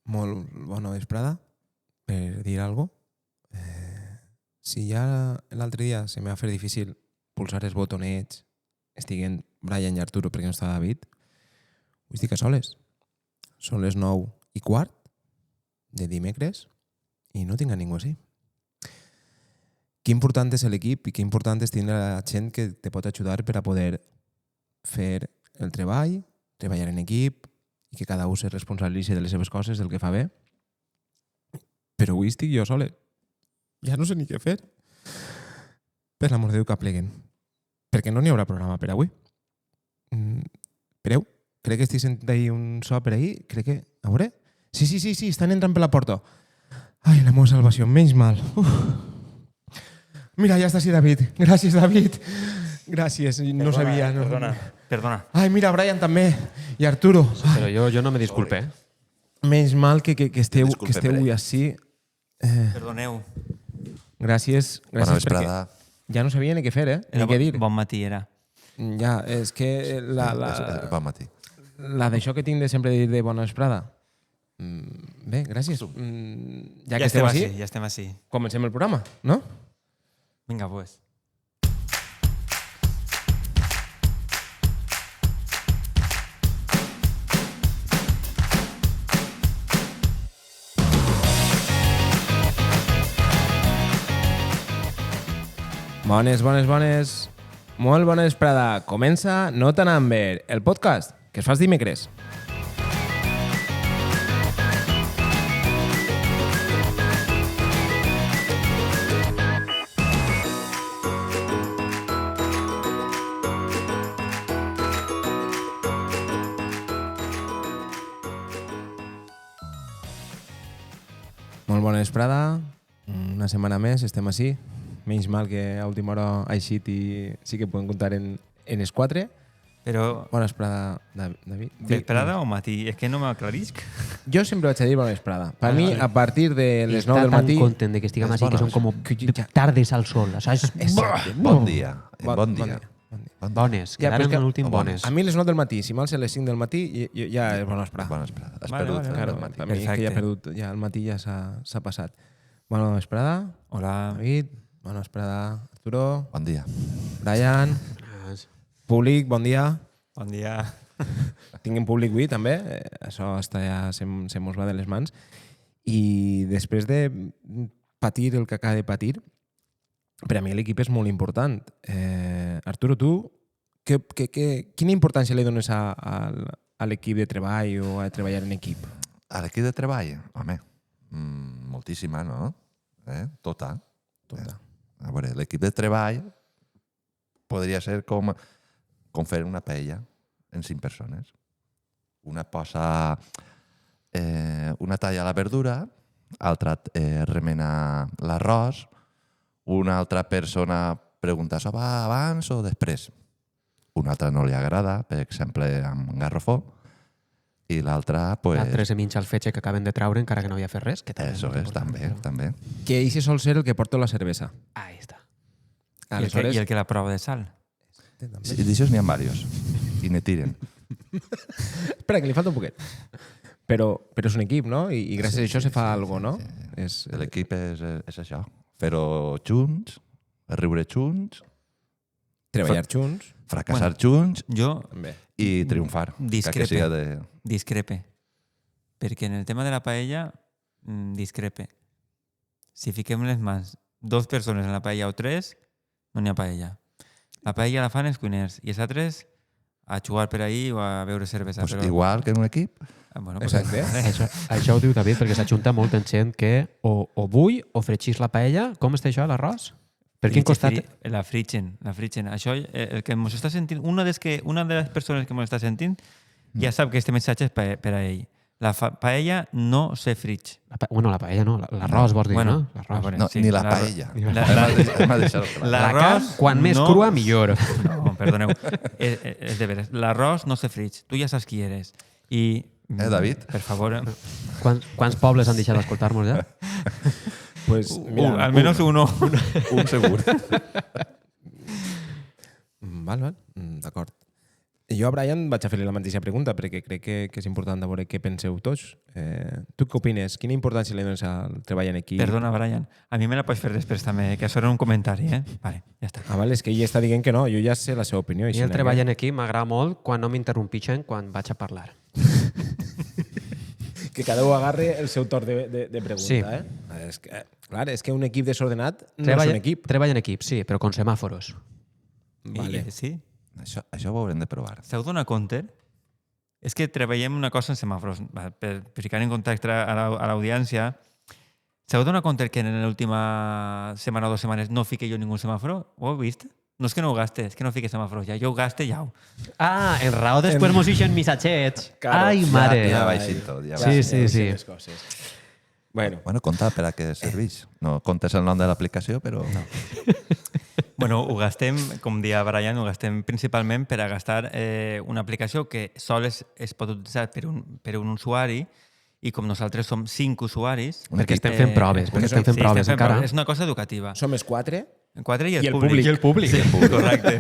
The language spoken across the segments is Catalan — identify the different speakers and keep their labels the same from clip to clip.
Speaker 1: Molt bona vesprada, per dir alguna cosa. Si ja l'altre dia se m'ha fet difícil pulsar els botonets, estiguen Brian i Arturo perquè no està David, avui estic a soles. Són les 9:15 de dimecres i no tinc a ningú així. Que important és l'equip i que important és tenir la gent que te pot ajudar per a poder fer el treball, treballar en equip i que cada un se responsabilitzi de les seves coses, del que fa bé. Però avui estic jo solet. Ja no sé ni què fer. Per l'amor de Déu que pleguen. Perquè no n'hi haurà programa per avui. Espereu, crec que estic sentint ahí un so per ahí. Crec que... A veure? Sí, estan entrant per la porta. Ai, la meva salvació, menys mal. Mira, ja està així, David. Gràcies, David. Gràcies, no sabia. No.
Speaker 2: Perdona.
Speaker 1: Ai, mira, Brian també. I Arturo.
Speaker 3: Però jo no me disculpe.
Speaker 1: Menys mal que esteu avui així.
Speaker 2: Perdoneu.
Speaker 1: Gràcies
Speaker 4: Bona vesprada.
Speaker 1: Ja no sabia ni què fer, ni què dir.
Speaker 2: Bon matí era.
Speaker 1: Ja, és que
Speaker 4: Bon matí.
Speaker 1: la d'això que tinc de sempre dir de bona vesprada. Bé, gràcies. Ja que esteu així,
Speaker 2: Ja estem així.
Speaker 1: comencem el programa, no?
Speaker 2: Vinga, pues.
Speaker 1: Bones. Molt bona vesprada. Comença No tan Amber, el podcast que es fa els dimecres. Molt bona vesprada. Una setmana més, estem així. Menys mal que a última hora ha eixit i sí que podem comptar en els 4.
Speaker 2: Però...
Speaker 1: Bona vesprada, David.
Speaker 2: Vesprada o matí? És que no m'aclarisc.
Speaker 1: Jo sempre vaig a dir bona vesprada. Per mi, a partir de les 9 del matí...
Speaker 3: Està tan content de que estiguem així que són com tardes al sol. Saps?
Speaker 4: Bon dia. Bon dia.
Speaker 3: Bones,
Speaker 1: Ja, però és
Speaker 3: quedaren
Speaker 1: que-
Speaker 3: en l'últim bones.
Speaker 1: A mi les 9 del matí, si m'alça les 5 del matí, ja és bona vesprada.
Speaker 4: Bona vesprada. Has
Speaker 2: Vale,
Speaker 4: perdut
Speaker 2: vale,
Speaker 1: Claro,
Speaker 4: el matí.
Speaker 1: per mi és que ja he perdut, ja el matí ja s'ha passat. Bona vesprada,
Speaker 2: Hola.
Speaker 1: David. Bona vesprada, Arturo.
Speaker 4: Bon dia.
Speaker 1: Brian. Públic, bon dia.
Speaker 2: Bon dia.
Speaker 1: Tinguem públic avui, també. Això està ja se mos va de les mans. I després de patir el que acaba de patir, per a mi l'equip és molt important. Arturo, tu, quina importància li dones a l'equip de treball o a treballar en equip?
Speaker 4: A l'equip de treball? Home, moltíssima, no? Tota. A veure, l'equip de treball podria ser com fer una paella en 5 persones. Una posa una talla la verdura, altra remena l'arròs, una altra persona pregunta això va abans o després. Una altra no li agrada, per exemple, amb garrofó, i l'altra, pues...
Speaker 3: L'altre se minxa el fetge que acaben de traure encara que no havia fet res. Que també
Speaker 4: Eso
Speaker 3: molt
Speaker 4: és,
Speaker 3: important.
Speaker 4: també.
Speaker 1: Que eixe sol ser el que porta la cervesa.
Speaker 3: Ahí està.
Speaker 2: I el que la prova de sal.
Speaker 4: Sí, d'aixòs n'hi ha diversos. I ne tiren.
Speaker 1: Espera, que li falta un poquet. Però és un equip, no? I gràcies a això se fa alguna cosa, no?
Speaker 4: L'equip és això. Fer-ho junts, riure junts,
Speaker 1: Treballar junts.
Speaker 4: fracassar junts
Speaker 2: Jo
Speaker 1: També.
Speaker 4: i triomfar.
Speaker 2: Discrepe.
Speaker 4: Que siga de...
Speaker 2: discrepe. Perquè en el tema de la paella, discrepe. Si fiquem les mans 2 persones en la paella o 3, no n'hi ha paella. La paella la fan els cuiners i els altres a jugar per ahí o a beure cervesa.
Speaker 4: Pues igual que en un equip.
Speaker 2: Bueno,
Speaker 1: Exacte.
Speaker 3: Això ho diu David perquè s'ajunta molt en gent que o bull o fregís la paella. Com està això, l'arròs? Per quin costat?
Speaker 2: La fritgen. Això, el que ens està sentint, una de les persones que ens està sentint ja sap que este missatge és per a ell. La paella no se fritge.
Speaker 3: Bueno, la paella no, l'arròs vols dir,
Speaker 2: Bueno,
Speaker 3: no? L'arròs.
Speaker 4: No,
Speaker 2: sí,
Speaker 4: ni la paella.
Speaker 2: la-
Speaker 4: Hem de deixar-ho clar.
Speaker 3: La carn, quan més crua, millor.
Speaker 2: No, perdoneu. És de veres. L'arròs no se fritge. Tu ja saps qui eres. I...
Speaker 4: David?
Speaker 2: Per favor.
Speaker 3: Quants pobles han deixat d'escoltar-nos ja?
Speaker 1: Pues, mira,
Speaker 2: al menos uno.
Speaker 4: Un segur.
Speaker 1: Val. D'acord. Jo a Brian vaig a fer-li la mateixa pregunta perquè crec que és important de veure què penseu tots. Tu què opines? Quina importància li dones al treball en equip?
Speaker 2: Perdona, Brian. A mi me la pots fer després també, que això era un comentari, eh? Vale, ja està.
Speaker 1: Ah, vale, és que ell està dient que no, jo ja sé la seva opinió.
Speaker 3: I el treball en equip m'agrada molt quan no m'interrompixen quan vaig a parlar.
Speaker 1: Que cada un agarre el seu torn de pregunta.
Speaker 3: Sí.
Speaker 1: És que, clar, és que un equip desordenat no és un equip.
Speaker 3: Treball en equip, sí, però con semàforos.
Speaker 1: Vale.
Speaker 2: Sí?
Speaker 4: Això ho haurem de provar.
Speaker 2: S'heu donat compte? És que treballem una cosa en semàfors. Per ficar en context a l'audiència, s'heu donat compte que en l'última setmana o 2 setmanes no fique jo ningú semàforo? Ho heu vist? No és que no ho gaste, és que no fique semàforos ja. Jo ho gaste ja.
Speaker 3: Ah, en raó després mos ixen missatgets.
Speaker 1: Claro.
Speaker 3: Ai, mare.
Speaker 4: Ja baixin tot. Ja
Speaker 3: Sí,
Speaker 4: baixin.
Speaker 3: sí.
Speaker 1: Les coses. Bueno,
Speaker 4: Compte per a què serveix. No comptes el nom de l'aplicació, però... No.
Speaker 2: Bueno, ho gastem, com dia Brian, ho gastem principalment per a gastar una aplicació que sols es pot utilitzar per un usuari i com nosaltres som 5 usuaris...
Speaker 3: Perquè estem fent proves, perquè estem fent proves encara.
Speaker 2: És una cosa educativa.
Speaker 1: som els 4.
Speaker 2: 4 i
Speaker 1: I
Speaker 2: el
Speaker 1: el
Speaker 2: públic.
Speaker 1: públic.
Speaker 3: I el públic.
Speaker 2: Sí, correcte.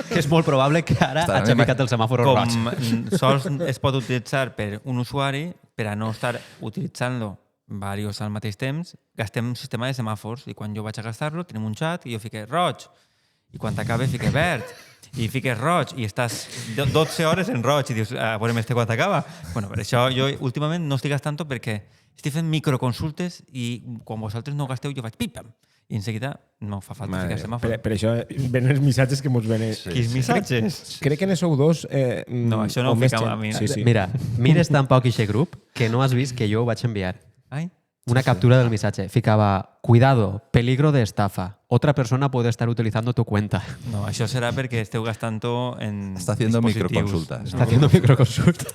Speaker 3: Que és molt probable que ara
Speaker 4: Està
Speaker 3: hagi
Speaker 4: bé.
Speaker 3: ficat el semàfor roig.
Speaker 2: Com sols es pot utilitzar per un usuari, per a no estar utilitzant-lo diversos al mateix temps, gastem un sistema de semàfors i quan jo vaig a gastar-lo tenim un xat i jo fique roig i quan t'acabe fique verd i fiques roig i estàs 12 hores en roig i dius, a veure quan t'acaba. Bueno, per això jo últimament no estic gastant perquè estic fent microconsultes i quan vosaltres no gasteu jo faig pim-pam i en seguida no fa falta ficar semàfor.
Speaker 1: Per això venen els missatges que mos venen.
Speaker 2: Quins missatges?
Speaker 1: Crec que en sou dos...
Speaker 2: No, això no ho ficava a mi.
Speaker 1: Sí, sí.
Speaker 3: Mira, mires tan poc ixe grup que no has vist que jo ho vaig enviar.
Speaker 2: Ai,
Speaker 3: Una captura del mensaje. Ficaba, cuidado, peligro de estafa. Otra persona puede estar utilizando tu cuenta.
Speaker 2: no, això serà perquè esteu gastant-ho en
Speaker 4: Està haciendo
Speaker 2: dispositius.
Speaker 4: microconsultas.
Speaker 3: Está haciendo microconsulta.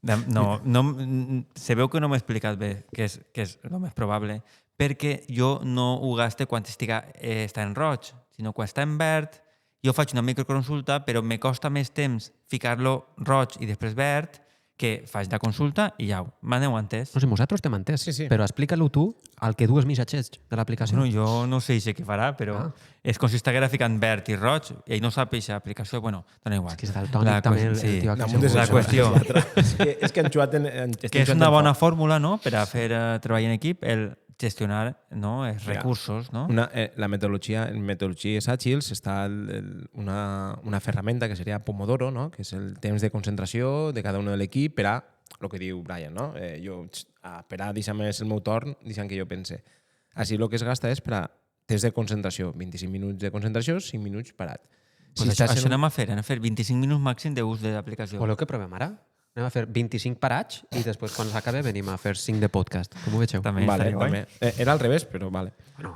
Speaker 2: No, se veu que no m'he explicat bé, que és el més probable, perquè jo no ho gaste quan està en roig, sinó quan està en verd, jo faig una microconsulta, però me costa més temps ficar-lo roig i després verd, que faig la consulta i ja m'aneu entès.
Speaker 3: No sé, nosaltres t'hem entès,
Speaker 1: Sí, sí.
Speaker 3: però explica-lo tu al que dues missatges de l'aplicació.
Speaker 2: Bueno, jo no sé què farà, però és com si estiguera ficant verd i roig i ell no sap aquesta aplicació. Bueno, dona igual.
Speaker 3: És que és daltònic també el tio aquí.
Speaker 1: Damunt de
Speaker 2: La
Speaker 3: segur.
Speaker 2: qüestió.
Speaker 1: És que han xuat en...
Speaker 2: Que és una bona fórmula, no?, per a fer treball en equip, el gestionar, no?, els recursos, no?
Speaker 1: La metodologia, en metodologies àgils està una ferramenta que seria Pomodoro, no? Que és el temps de concentració de cada un de l'equip per a, el que diu Brian, no? Per a deixar més el meu torn, deixant que jo pense. Així el que es gasta és per a temps de concentració, 25 minuts de concentració, 5 minuts parat.
Speaker 2: Pues això anem a fer 25 minuts màxim d'ús de l'aplicació.
Speaker 3: Voleu que provem ara? Anem a fer 25 parats i després, quan s'acabe, venim a fer 5 de podcast. Com ho vegeu?
Speaker 2: També
Speaker 1: Vale,
Speaker 2: estaria guai.
Speaker 1: també. Era al revés, però vale.
Speaker 3: Bueno,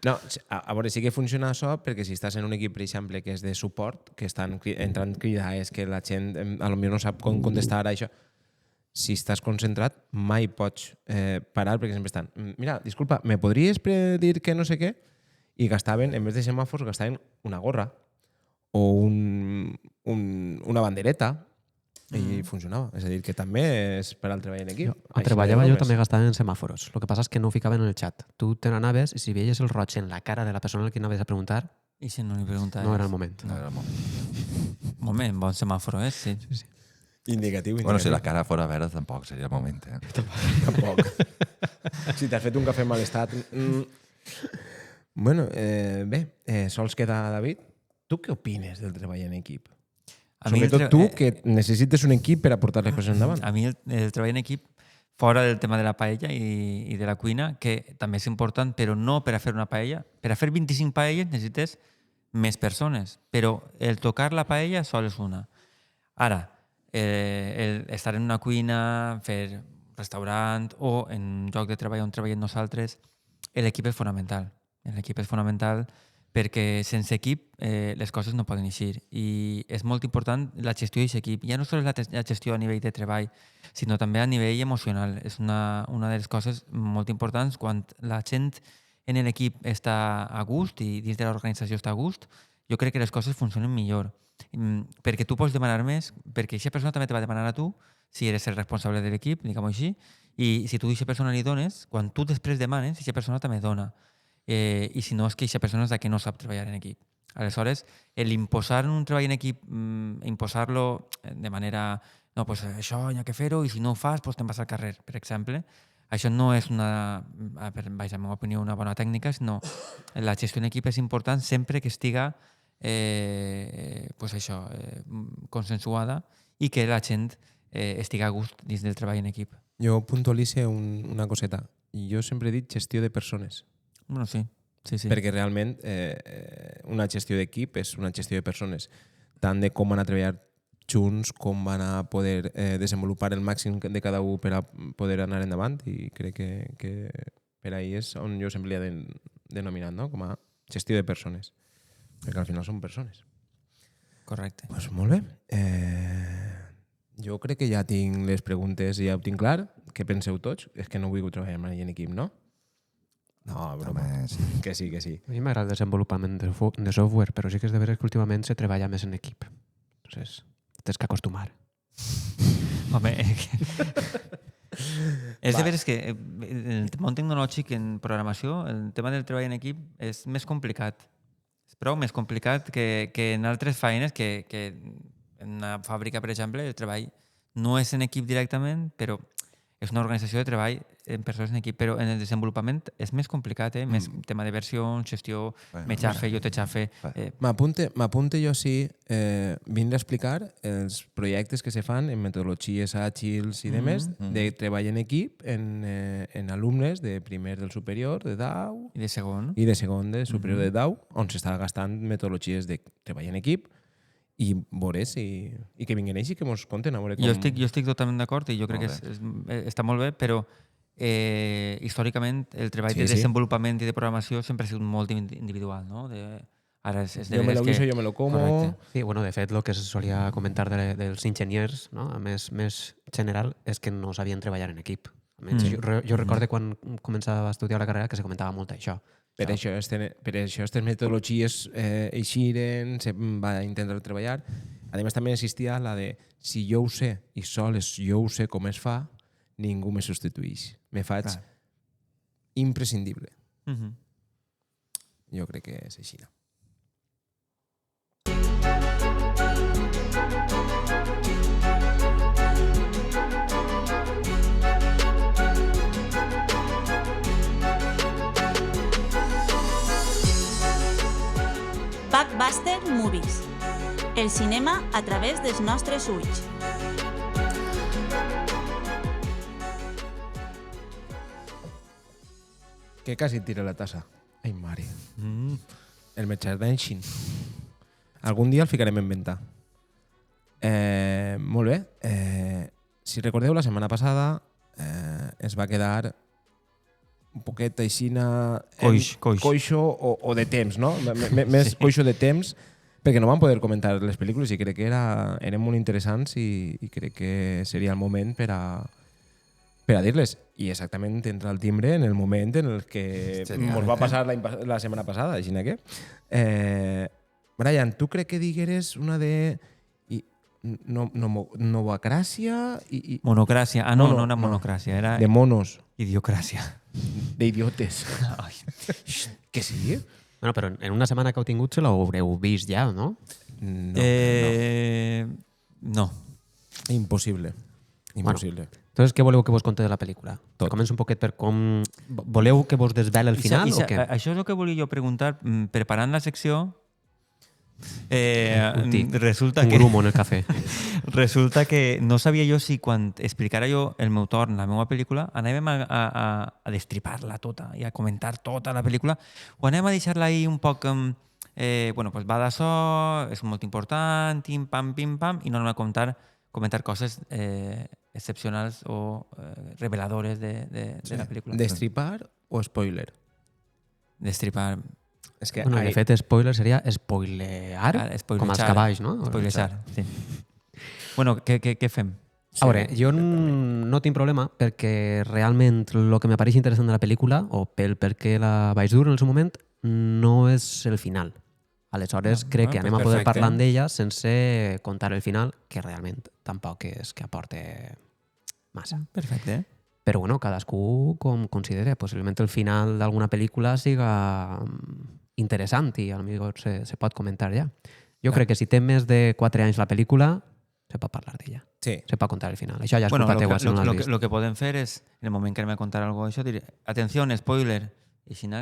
Speaker 1: No, a veure, sí que funciona això perquè si estàs en un equip, per exemple, que és de suport, que estan entrant cridades, que la gent a lo millor no sap com contestar a això, si estàs concentrat, mai pots parar perquè sempre estan. Mira, disculpa, ¿me podries dir que no sé què? I gastaven, en vez de semàfors, gastaven una gorra o una bandereta i funcionava. És a dir, que també és per al treball en equip.
Speaker 3: on treballava jo també gastava en semàforos. El que passa és que no ho ficaven en el xat. Tu te n'anaves i si veies el roig en la cara de la persona a qui anaves a preguntar,
Speaker 2: I si no li preguntaves?
Speaker 3: no era el moment.
Speaker 4: No era el moment.
Speaker 2: Moment, bon semàforo, sí.
Speaker 1: Indicatiu.
Speaker 4: Bueno, si la cara fora verda tampoc seria el moment.
Speaker 1: Tampoc. Si t'has fet un cafè en mal estat... Bueno, bé, sols queda David. Tu què opines del treball en equip?
Speaker 2: A mi
Speaker 1: Sobretot tu, que necessites un equip per a portar les coses endavant.
Speaker 2: A mi el treball en equip, fora del tema de la paella i de la cuina, que també és important, però no per a fer una paella. Per a fer 25 paelles necessites més persones, però el tocar la paella sol és una. Ara, el estar en una cuina, fer restaurant o en un lloc de treball on treballem nosaltres, l'equip és fonamental. L'equip és fonamental perquè sense equip les coses no poden eixir. I és molt important la gestió d'aquest equip. Ja no només la gestió a nivell de treball, sinó també a nivell emocional. És una de les coses molt importants. Quan la gent en l'equip està a gust i dins de l'organització està a gust, jo crec que les coses funcionen millor. Perquè tu pots demanar més, perquè aquesta persona també te va demanar a tu, si eres el responsable de l'equip, diguem-ho així, i si tu a aquesta persona li dones, quan tu després demanes, aquesta persona també dona. I si no, és que aquesta persona és la que no sap treballar en equip. Aleshores, l'imposar un treball en equip, imposar-lo de manera... No, pues això hi ha que fer-ho i si no ho fas, pues te'n vas al carrer, per exemple. Això no és una, vaja, en la meva opinió, una bona tècnica, sinó la gestió en equip és important sempre que estiga pues això, consensuada i que la gent estiga a gust dins del treball en equip.
Speaker 1: Jo puntualitzo una coseta. Jo sempre he dit gestió de persones.
Speaker 2: Bueno, sí. Sí.
Speaker 1: Perquè realment una gestió d'equip és una gestió de persones, tant de com van a treballar junts, com van a poder desenvolupar el màxim de cada un per a poder anar endavant, i crec que per ahí és on jo sempre li he denominat, no? Com a gestió de persones, perquè al final són persones.
Speaker 2: Correcte.
Speaker 1: Pues molt bé. Jo crec que ja tinc les preguntes, ja ho tinc clar. Què penseu tots? És que no vull treballar mai en equip, no? No, broma.
Speaker 4: Sí.
Speaker 1: Que sí.
Speaker 3: A mi m'agrada el desenvolupament de software, però sí que és de veres que últimament se treballa més en equip. Entonces, tens que acostumar.
Speaker 2: Home, és de veres que en el món tecnològic, en programació, el tema del treball en equip és més complicat. És prou més complicat que en altres feines, que en una fàbrica, per exemple, el treball no és en equip directament, però és una organització de treball en persones en equip, però en el desenvolupament és més complicat, més tema de versions, gestió, me xafe, jo te xafe...
Speaker 1: M'apunte jo sí, vindre a explicar els projectes que se fan en metodologies àgils i demés, de treball en equip, en alumnes de primer del superior, de DAU,
Speaker 2: I de segon.
Speaker 1: i de segon de superior de DAU, on s'està gastant metodologies de treball en equip, i veure i que vinguin ells i que ens conten a veure com...
Speaker 2: Jo estic totalment d'acord i jo crec que està molt bé, però històricament el treball de desenvolupament i de programació sempre ha sigut molt individual, no? Ara és de
Speaker 1: jo me lo
Speaker 2: que...
Speaker 1: guiso, jo me lo como...
Speaker 2: Correcte.
Speaker 3: Sí, bueno, de fet, el que se solia comentar dels enginyers, no? més general, és que no sabien treballar en equip. Jo recordo quan començava a estudiar la carrera que se comentava molt això.
Speaker 1: Per això aquestes metodologies eixiren, se va intentar treballar. A més, també existia la de si jo ho sé i sols jo ho sé com es fa, ningú me substitueix. Me faig imprescindible. Jo crec que és així.
Speaker 5: Blockbuster Movies. El cinema a través dels nostres ulls.
Speaker 1: Que quasi tira la tassa. Ai, mare. El merchandising. Algun dia el ficarem en venda. Molt bé. Si recordeu, la setmana passada es va quedar un poquet aixina... Coixo o de temps, no? Més coixo de temps, perquè no vam poder comentar les pel·lícules i crec que eren molt interessants i crec que seria el moment per a dir-les. I exactament entra el timbre en el moment en el que ens va passar la setmana passada, així que... Brian, tu crec que digueres una de... Novacràcia i...
Speaker 2: Monocràcia. Ah, no era monocràcia, era...
Speaker 1: De monos.
Speaker 2: Idiocràcia.
Speaker 1: D'idiotes. Que sí?
Speaker 3: Bueno, però en una setmana que heu tingut se l'haureu vist ja, no?
Speaker 2: No.
Speaker 1: Impossible. Impossible.
Speaker 3: Entonces, què voleu que vos conte de la pel·lícula?
Speaker 1: Tot.
Speaker 3: Comença un poquet per com... Voleu que vos desvele el final o què?
Speaker 2: Això és el que volia jo preguntar. Preparant la secció,
Speaker 3: resulta un grumo en el cafè.
Speaker 2: Resulta que no sabia jo si quan explicara jo el meu torn, la meva pel·lícula, anàvem a destripar-la tota i a comentar tota la pel·lícula, o anem a deixar-la ahí un poc... bueno, pues va d'això, és molt important, pim, pam, i no anem a comentar coses excepcionals o reveladores de la pel·lícula.
Speaker 1: Destripar o spoiler?
Speaker 2: Destripar...
Speaker 1: És que
Speaker 3: Bueno, de fet, spoiler seria spoilear, com els cavalls, no?
Speaker 2: Spoilejar, sí. Bueno, què fem?
Speaker 3: A veure, jo no tinc problema perquè realment el que m'apareix interessant de la pel·lícula, o pel què la vaig dur en el seu moment, no és el final. Aleshores, crec que anem a poder parlar d'ella sense contar el final, que realment tampoc és que aporte massa.
Speaker 2: Perfecte.
Speaker 3: Però bueno, cadascú com considera. Possiblement el final d'alguna pel·lícula siga interessant i potser se pot comentar ja. Jo crec que si té més de 4 anys la pel·lícula, se pot parlar d'ella.
Speaker 1: Sí.
Speaker 3: Se pot contar el final. Això ja és
Speaker 2: Bueno,
Speaker 3: culpa teua, si no l'has
Speaker 2: lo
Speaker 3: vist.
Speaker 2: que podem fer és, en el moment que anem a contar algo això, dir, atenció, spoiler. I si no...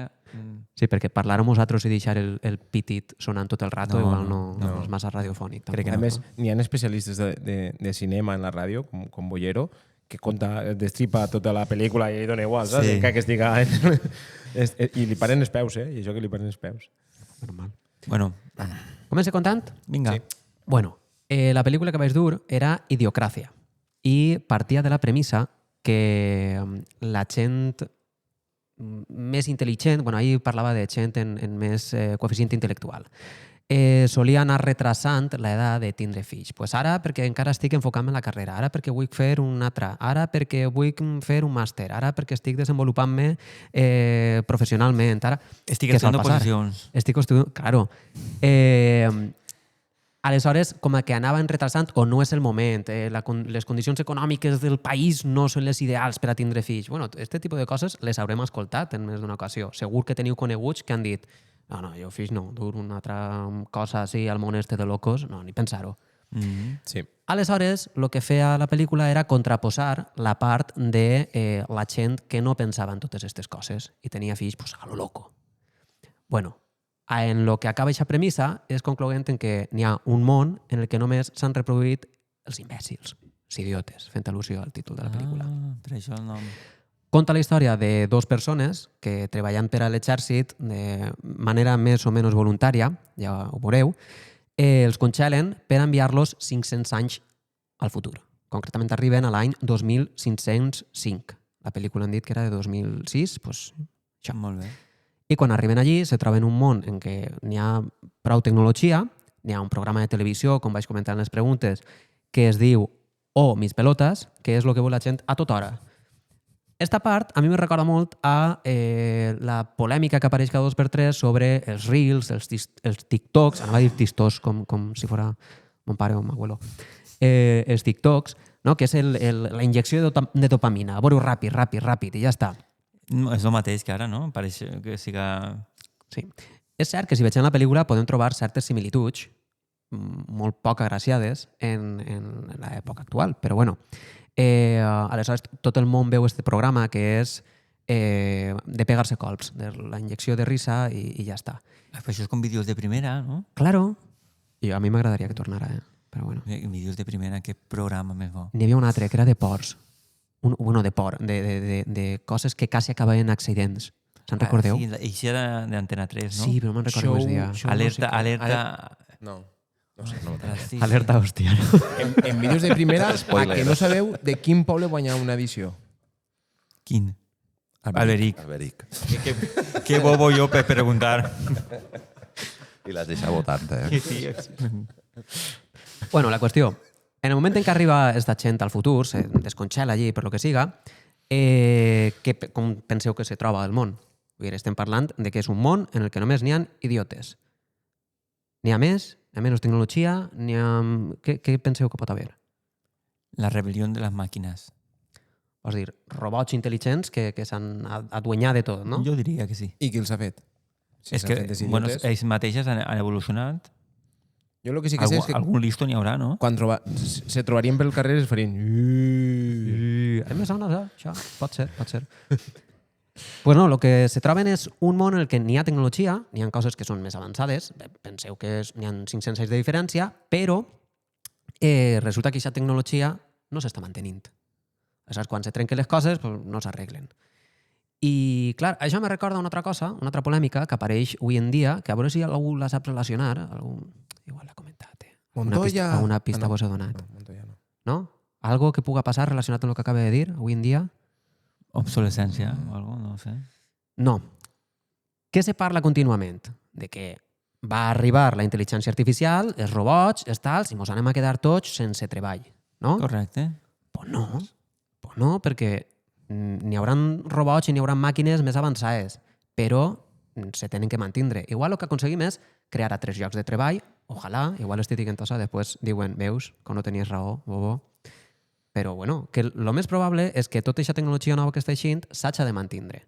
Speaker 3: Sí, perquè parlar amb nosaltres i deixar el pitit sonant tot el rato
Speaker 2: No,
Speaker 3: igual
Speaker 2: no,
Speaker 3: no és massa radiofònic.
Speaker 2: Crec que
Speaker 1: A
Speaker 2: no.
Speaker 1: més, n'hi ha especialistes de cinema en la ràdio, com Bollero, que destripa tota la pel·lícula i dona igual, saps?
Speaker 2: Sí.
Speaker 1: Encara que estiga... I li paren els peus, I això que li paren els peus.
Speaker 3: Normal.
Speaker 2: Bueno,
Speaker 3: Comença contant?
Speaker 2: vinga.
Speaker 1: Sí.
Speaker 3: Bueno, la pel·lícula que vaig dur era Idiocràcia i partia de la premissa que la gent més intel·ligent, bueno, ahir parlava de gent en més coeficient intel·lectual, solia anar retrasant l'edat de tindre fills. Pues ara perquè encara estic enfocant-me en la carrera, ara perquè vull fer un altre, ara perquè vull fer un màster, ara perquè estic desenvolupant-me professionalment. Ara,
Speaker 2: Estic
Speaker 3: què sol
Speaker 2: estudiant
Speaker 3: passar?
Speaker 2: oposicions.
Speaker 3: Estic estudiant, claro. Aleshores, com que anaven retrasant, o no és el moment, les condicions econòmiques del país no són les ideals per a tindre fills. Bueno, aquest tipus de coses les haurem escoltat en més d'una ocasió. Segur que teniu coneguts que han dit no, jo fills no, dur una altra cosa així al món este de locos, no, ni pensar-ho.
Speaker 1: Sí.
Speaker 3: Aleshores, el que feia la pel·lícula era contraposar la part de la gent que no pensava en totes aquestes coses i tenia fills pues, a lo loco. Bueno, en lo que acaba aquesta premissa és concloent en que n'hi ha un món en el que només s'han reproduït els imbècils, els idiotes, fent al·lusió al títol de la pel·lícula.
Speaker 2: Per això el nom.
Speaker 3: Conta la història de dos persones que treballant per a l'exèrcit de manera més o menys voluntària, ja ho veureu, els congelen per enviar-los 500 anys al futur. Concretament arriben a l'any 2505. La pel·lícula han dit que era de 2006, doncs això.
Speaker 2: Molt bé.
Speaker 3: I quan arriben allí se troben un món en què n'hi ha prou tecnologia, n'hi ha un programa de televisió, com vaig comentar en les preguntes, que es diu Oh, mis pelotas, que és el que vol la gent a tota hora. Esta part a mi me recorda molt a la polèmica que apareix cada 2x3 sobre els reels, els TikToks, anava a dir tistos com si fos mon pare o mon abuelo, els TikToks, no? Que és la injecció de dopamina. A veure ràpid, i ja està.
Speaker 2: No, és el mateix que ara, no? Pareix que siga...
Speaker 3: Sí. És cert que si veiem la pel·lícula podem trobar certes similituds molt poc agraciades en l'època actual, però bueno. Aleshores, tot el món veu aquest programa que és de pegar-se colps, de la injecció de risa i ja està.
Speaker 2: Però això és com vídeos de primera, no?
Speaker 3: Claro. I a mi m'agradaria que tornara, però bueno.
Speaker 2: Vídeos de primera, que programa més bo.
Speaker 3: N'hi havia un altre que era de porcs. Bueno, de por, de coses que quasi acabaven en accidents. Se'n recordeu?
Speaker 2: Sí, i això era d'Antena 3, no?
Speaker 3: Sí, però no me'n recordo com es deia.
Speaker 2: Alerta...
Speaker 1: No sé, no.
Speaker 2: Sí,
Speaker 3: Alerta, hòstia.
Speaker 1: En vídeos de primera, a
Speaker 4: Spoiler.
Speaker 1: que no sabeu de quin poble guanyar una edició.
Speaker 2: Quin? Alberic.
Speaker 4: Alberic.
Speaker 2: Que bobo jo per preguntar.
Speaker 4: I l'has deixat votant,
Speaker 2: Sí,
Speaker 3: Bueno, la qüestió. En el moment en què arriba esta gent al futur, se descongela allí per lo que siga, com penseu que se troba el món? Vull dir, estem parlant de que és un món en el que només n'hi ha idiotes. N'hi ha més, hi ha menys tecnologia, n'hi ha... Què penseu que pot haver?
Speaker 2: La rebel·lió de les màquines.
Speaker 3: És dir, robots intel·ligents que s'han aduenyat de tot, no?
Speaker 2: Jo diria que sí.
Speaker 1: I qui els ha fet? Si
Speaker 2: És
Speaker 1: s'han
Speaker 2: que,
Speaker 1: fet els
Speaker 2: bueno,
Speaker 1: idiotes.
Speaker 2: ells mateixes han evolucionat.
Speaker 1: Jo el que sí que sé és que
Speaker 2: Algun listo n'hi haurà, no?
Speaker 1: quan se trobarien pel carrer es farien...
Speaker 3: A mi me sona això. Pot ser. Pues no, el que se troben és un món en el que n'hi ha tecnologia, n'hi ha coses que són més avançades, penseu que n'hi ha 500 anys de diferència, però resulta que aquesta tecnologia no s'està mantenint. Aleshores, quan se trenquen les coses, pues, no s'arreglen. I, clar, això me recorda una altra cosa, una altra polèmica que apareix avui en dia, que a veure si algú la sap relacionar, igual l'ha comentat.
Speaker 1: Montoya...
Speaker 3: Alguna pista
Speaker 1: no.
Speaker 3: vos he donat.
Speaker 1: No, Montoya no.
Speaker 3: No? Algo que puga passar relacionat amb el que acaba de dir avui en dia?
Speaker 2: Obsolescència o algo, no sé.
Speaker 3: No. Què se parla contínuament? De que va arribar la intel·ligència artificial, els robots, els tals, i mos anem a quedar tots sense treball. No?
Speaker 2: Correcte.
Speaker 3: Pues no, perquè n'hi haurà robots i n'hi haurà màquines més avançades, però se tenen que mantindre. Igual el que aconseguim és crear altres llocs de treball, ojalà, igual estic dient això, després diuen, veus, que no tenies raó, bobo. Però, bueno, que el més probable és que tota aquesta tecnologia nova que està eixint s'haja de mantindre.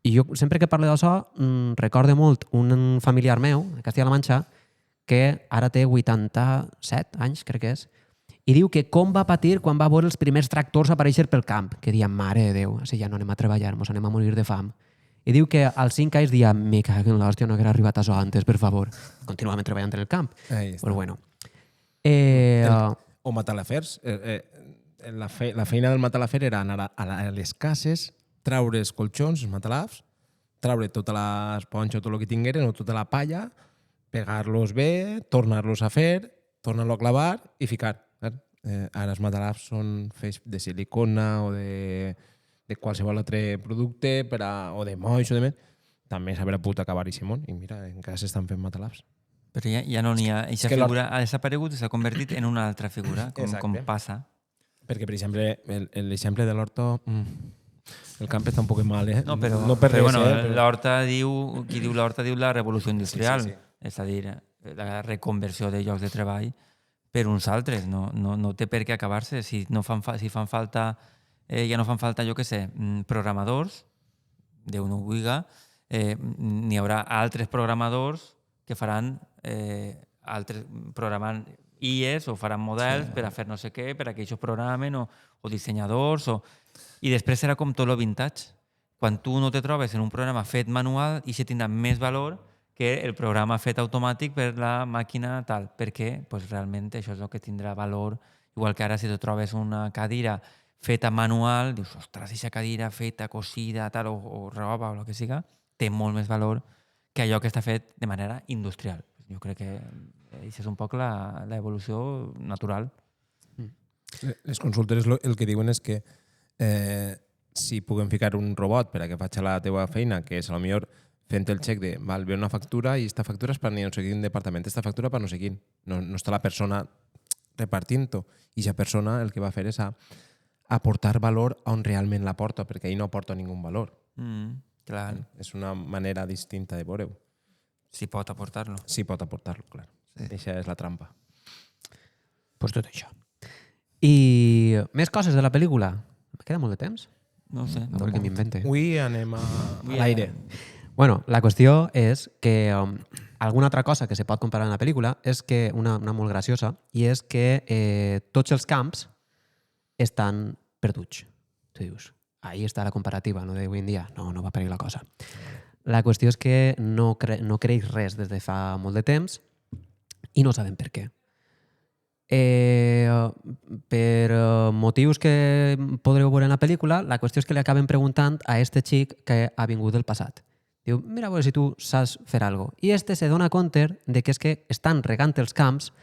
Speaker 3: I jo sempre que parlo d'això recorde molt un familiar meu, a Castilla-La Manxa, que ara té 87 anys, crec que és, i diu que com va patir quan va veure els primers tractors aparèixer pel camp, que diuen, mare de Déu, si ja no anem a treballar, mos anem a morir de fam. I diu que als 5 anys dia, me cago en l'hòstia, no haguera arribat a això antes, per favor. Continuàvem treballant en el camp.
Speaker 1: Ahí està.
Speaker 3: Però bueno.
Speaker 1: O Matalafers. La feina del Matalafer era anar a les cases, traure els colxons, els matalafs, traure tota l'esponja o tot el que tingueren, o tota la palla, pegar-los bé, tornar-los a fer, tornar-lo a clavar i ficar. Ara els matalafs són fets de silicona o de qualsevol altre producte o de moix o de més. També s'haurà pogut acabar i Simón. I mira, encara s'estan fent matalafs.
Speaker 2: Però ja no n'hi ha. Aquesta figura ha desaparegut i s'ha convertit en una altra figura, com passa.
Speaker 1: Perquè, per exemple, l'exemple de l'Horto, el camp està un poc mal, eh?
Speaker 2: No, però bueno, l'Horta diu, qui diu l'Horta diu la revolució industrial.
Speaker 1: Sí.
Speaker 2: És a dir, la reconversió de llocs de treball per uns altres. No té per què acabar-se. Si fan falta, ja no fan falta, jo què sé, programadors, Déu no ho vulga, n'hi haurà altres programadors que faran programant IES o faran models per a fer no sé què, per a que ells programen, o dissenyadors, i després serà com tot lo vintage. Quan tu no te trobes en un programa fet manual, i se tindrà més valor que el programa fet automàtic per la màquina tal, perquè pues, realment això és el que tindrà valor. Igual que ara si te trobes una cadira feta manual, dius, ostres, aquesta cadira feta, cosida, tal, o roba, o el que siga, té molt més valor que allò que està fet de manera industrial. Jo crec que això és un poc l'evolució natural.
Speaker 1: Les consultores el que diuen és que si puguem ficar un robot per a que faci la teva feina, que és potser fent el xec de ve una factura i esta factura és per no sé quin departament, esta factura per no sé quin. No està la persona repartint-ho. I aquesta persona el que va fer és aportar valor on realment l'aporta, perquè ell no aporta ningú valor.
Speaker 2: Clar.
Speaker 1: És una manera distinta de veure-ho.
Speaker 2: Si pot aportar-lo.
Speaker 1: Sí, pot aportar-lo, clar. Sí. Això és la trampa.
Speaker 3: Pues tot això. I més coses de la pel·lícula. Me queda molt de temps?
Speaker 2: No ho sé.
Speaker 3: A veure què m'invente.
Speaker 1: Avui anem a l'aire.
Speaker 3: Bueno, la qüestió és que alguna altra cosa que se pot comparar en la pel·lícula és que una molt graciosa, i és que tots els camps estan perduts. Tu dius, ahí està la comparativa, no d'avui en dia. No va per ahí la cosa. La qüestió és que no creix res des de fa molt de temps i no sabem per què. Per motius que podreu veure en la pel·lícula, la qüestió és que li acaben preguntant a este xic que ha vingut del passat. Diu, mira a veure si tu saps fer alguna cosa. I este se dona compte de que és que estan regant els camps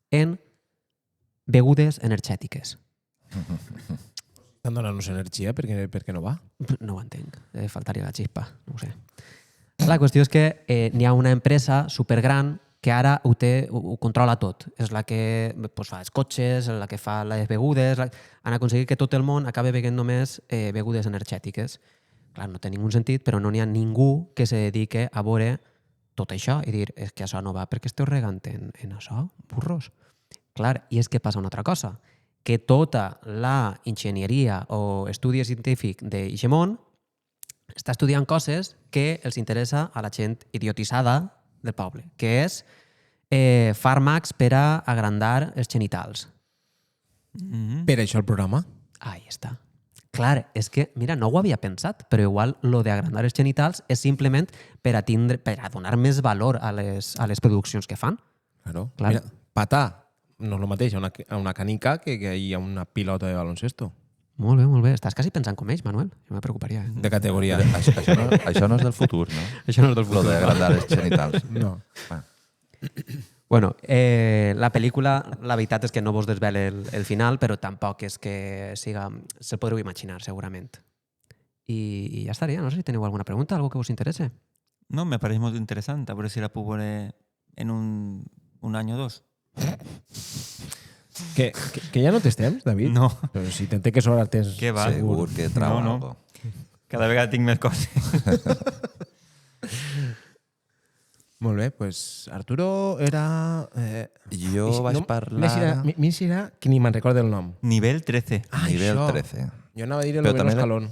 Speaker 3: en begudes energètiques.
Speaker 1: Estan donant-nos energia perquè no va?
Speaker 3: No ho entenc. Faltaria la xispa. No ho sé. La qüestió és que n'hi ha una empresa supergran que ara ho controla tot. És la que fa els cotxes, la que fa les begudes. Han aconseguit que tot el món acabi beguent només begudes energètiques. Clar, no té ningú sentit, però no n'hi ha ningú que se dedique a veure tot això i dir, és que això no va perquè esteu regant en això, burros. Clar, i és que passa una altra cosa, que tota la enginyeria o estudi científic d'Ixemont està estudiant coses que els interessa a la gent idiotitzada del poble, que és fàrmacs per a agrandar els genitals.
Speaker 1: Per això el programa?
Speaker 3: Ahí està. Clar, és que, mira, no ho havia pensat, però igual lo de agrandar els genitals és simplement per a donar més valor a les produccions que fan.
Speaker 1: Claro.
Speaker 3: Clar.
Speaker 1: Mira, patar no és el mateix a una canica que hi ha una pilota de baloncesto.
Speaker 3: Molt bé, molt bé. Estàs quasi pensant com ells, Manuel. Jo me preocuparia.
Speaker 1: De categoria.
Speaker 4: Això no és del futur, no?
Speaker 3: Això no és del futur.
Speaker 4: Lo d'agrandar els genitals.
Speaker 1: No.
Speaker 3: Bueno, la pel·lícula, la veritat és que no vos desvela el final, però tampoc és que siga... Se'l podreu imaginar, segurament. I ja estaria. No sé si teniu alguna pregunta, algo que vos interesse.
Speaker 2: No, me pareix molt interessant. A veure si la puc veure en un any o dos.
Speaker 1: Que ja no tens temps, David?
Speaker 2: No.
Speaker 1: Però si t'entenc que sobre el temps...
Speaker 2: Què va?
Speaker 4: Segur que trau
Speaker 2: No.
Speaker 4: algo.
Speaker 2: Cada vegada tinc més coses.
Speaker 1: Molt bé, doncs Arturo era...
Speaker 4: Jo vaig parlar...
Speaker 1: Mira si era que ni me'n recordo el nom.
Speaker 2: Nivell 13.
Speaker 4: Nivell
Speaker 1: això.
Speaker 4: 13.
Speaker 1: Jo anava a dir el
Speaker 4: Però
Speaker 1: noveno
Speaker 4: també
Speaker 1: escalón.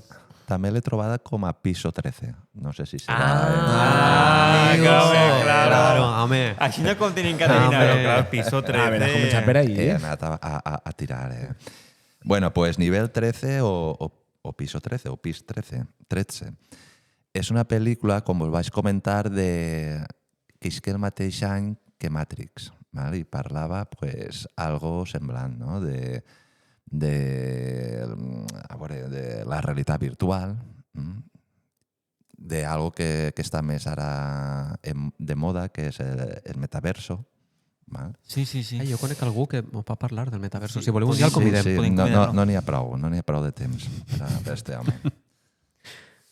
Speaker 4: també l'he trobada com a Piso 13. No sé si serà...
Speaker 3: Claro, home.
Speaker 2: Així no com tenim que adivinar,
Speaker 3: Home.
Speaker 2: clar, piso 13.
Speaker 1: A veure, començar per ahí.
Speaker 4: He anat a tirar, Bueno, pues Nivel 13 o Piso 13 o Pis 13. És una pel·lícula, com us vaig comentar, que és el mateix any que Matrix. Val? I parlava pues, algo semblant, no? de la realitat virtual, de algo que està més ara de moda, que és el metaverso. Val?
Speaker 2: Sí.
Speaker 3: Jo conec algú que m'ho va parlar del metaverso. Si voleu un
Speaker 2: podem-
Speaker 3: dia el convidem.
Speaker 4: Sí,
Speaker 2: Podem
Speaker 4: no
Speaker 2: convidar-lo.
Speaker 4: n'hi ha prou, no n'hi ha prou de temps per este home.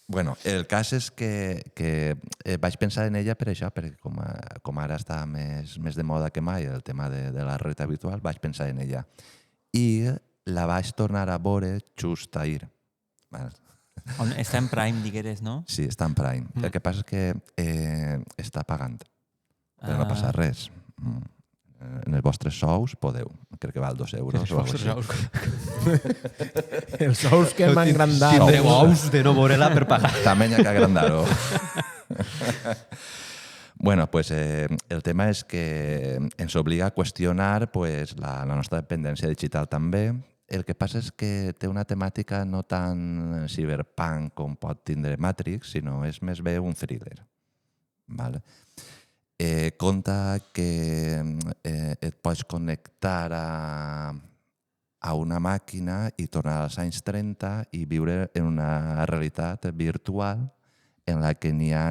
Speaker 4: Bueno, el cas és que vaig pensar en ella per això, perquè com ara està més de moda que mai el tema de la realitat virtual, vaig pensar en ella. I la vaig tornar a veure just ahir. Val?
Speaker 2: Està en Prime, digueres, no?
Speaker 4: Sí, està en Prime. El que passa és que està pagant, però no passa res. En els vostres sous podeu. Crec que val 2 euros o alguna cosa així.
Speaker 1: Els sous que hem engrandat.
Speaker 3: Tindreu ous de no veure-la per pagar.
Speaker 4: També hi ha que agrandar-ho. Bueno, pues el tema és que ens obliga a qüestionar pues, la nostra dependència digital també. El que passa és que té una temàtica no tan cyberpunk com pot tindre Matrix, sinó és més bé un thriller. Vale? Conta que et pots connectar a una màquina i tornar als anys 30 i viure en una realitat virtual en la que n'hi ha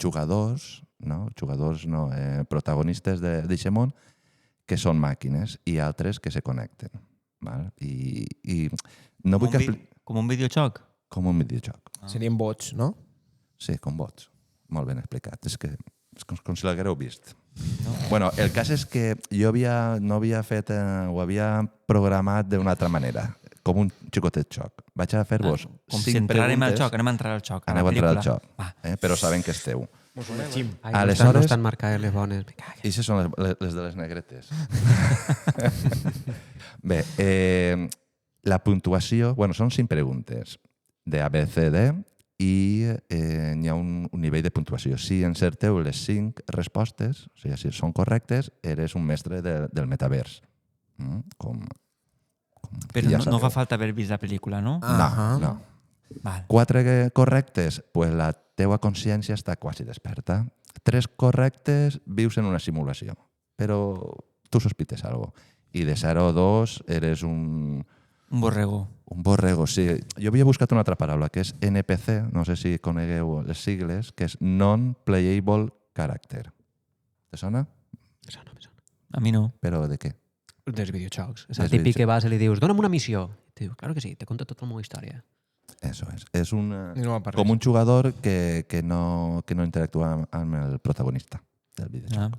Speaker 4: jugadors, protagonistes d'aquest món, que són màquines i altres que se connecten. Val? I no vull que...
Speaker 2: Com un videojoc?
Speaker 4: Com un videojoc.
Speaker 1: Serien bots, no?
Speaker 4: Sí, com bots. Molt ben explicat. És com si l'haguéreu vist. No. Bueno, el cas és que jo no havia fet, ho havia programat d'una altra manera, com un xicotet xoc. Vaig a fer-vos 5
Speaker 2: si entrarem
Speaker 4: preguntes.
Speaker 2: al xoc, anem a entrar al xoc.
Speaker 4: Aneu a entrar al xoc,
Speaker 2: Va.
Speaker 4: però sabent que esteu.
Speaker 3: Ai,
Speaker 4: Aleshores-
Speaker 3: no estan marcades les bones. Me cagues.
Speaker 4: I aquestes són les de les negretes. Bé, la puntuació... Bueno, són 5 preguntes de A, B, C, D i n'hi ha un nivell de puntuació. Si encerteu les 5 respostes, o sigui, si són correctes, eres un mestre del metavers.
Speaker 2: Però
Speaker 4: ja
Speaker 2: no
Speaker 4: sabeu.
Speaker 2: fa falta haver vist la pel·lícula, no?
Speaker 4: No.
Speaker 2: Val.
Speaker 4: 4 correctes, pues la teua consciència està quasi desperta. 3 correctes, vius en una simulació. Però tu sospites alguna cosa. I de 0 a 2 eres un
Speaker 2: borrego.
Speaker 4: Un borrego, sí. Jo havia buscat una altra paraula, que és NPC, no sé si conegueu les sigles, que és Non-Playable Character. Te sona?
Speaker 3: Me sona.
Speaker 2: A mi no.
Speaker 4: Però de què?
Speaker 3: Dels videojocs. És
Speaker 4: Dels
Speaker 3: el típic
Speaker 4: videojocs.
Speaker 3: que vas i li dius, dona'm una missió. I te diu, claro que sí, te conta tota la meva història.
Speaker 4: Eso és. És
Speaker 1: No va
Speaker 4: com un jugador que no interactua amb el protagonista del videojoc.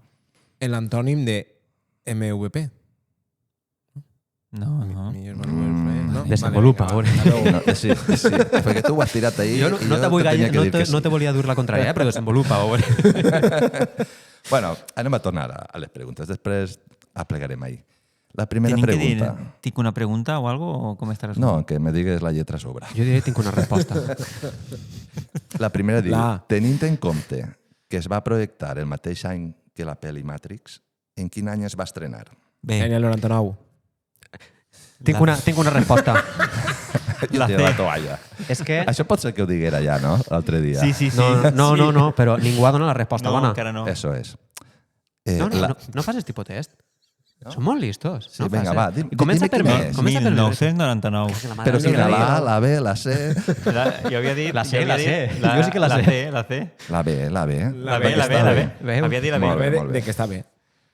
Speaker 1: L'antònim de MVP.
Speaker 2: No.
Speaker 1: Millor manual, no?
Speaker 3: Desenvolupa,
Speaker 1: Vale,
Speaker 3: a veure.
Speaker 4: No, sí, perquè tu ho has tirat ahir
Speaker 3: Jo
Speaker 4: i
Speaker 3: no te vull
Speaker 4: tenia que dir que sí.
Speaker 3: no te volia dur la contrària, però desenvolupa, a veure.
Speaker 4: Bueno, anem a tornar a les preguntes. Després aplegarem ahir. La primera
Speaker 2: Tenim que
Speaker 4: pregunta...
Speaker 2: dir, tinc una pregunta o algo o com està
Speaker 4: No, que me digues la lletra a sobre.
Speaker 3: Jo diré que tinc una resposta.
Speaker 4: La primera diu,
Speaker 1: La A.
Speaker 4: tenint en compte que es va projectar el mateix any que la pel·li Matrix, en quin any es va estrenar?
Speaker 2: Bé,
Speaker 1: En el 99.
Speaker 3: tinc una resposta.
Speaker 2: La
Speaker 4: Tira la
Speaker 2: C.
Speaker 4: toalla.
Speaker 3: És que...
Speaker 4: Això pot ser que ho diguera ja, no? L'altre dia.
Speaker 2: Sí.
Speaker 3: No, però ningú ha donat la resposta
Speaker 2: No,
Speaker 3: bona.
Speaker 2: encara no.
Speaker 4: Eso és.
Speaker 3: No facis tipus test. Són molt listos.
Speaker 4: Sí, vinga, va,
Speaker 3: Comença
Speaker 4: dime
Speaker 3: per
Speaker 4: quina
Speaker 3: mi.
Speaker 4: és.
Speaker 3: Comença per mi.
Speaker 2: 1999.
Speaker 4: Però si la A, la B, la C...
Speaker 2: Jo havia dit...
Speaker 3: La C,
Speaker 2: jo havia
Speaker 3: la C.
Speaker 2: dit
Speaker 3: Jo sí que la sé.
Speaker 2: La C.
Speaker 4: La B.
Speaker 2: La B.
Speaker 3: Veu?
Speaker 2: Havia dit la
Speaker 4: Molt
Speaker 2: B.
Speaker 4: bé.
Speaker 1: De que està bé.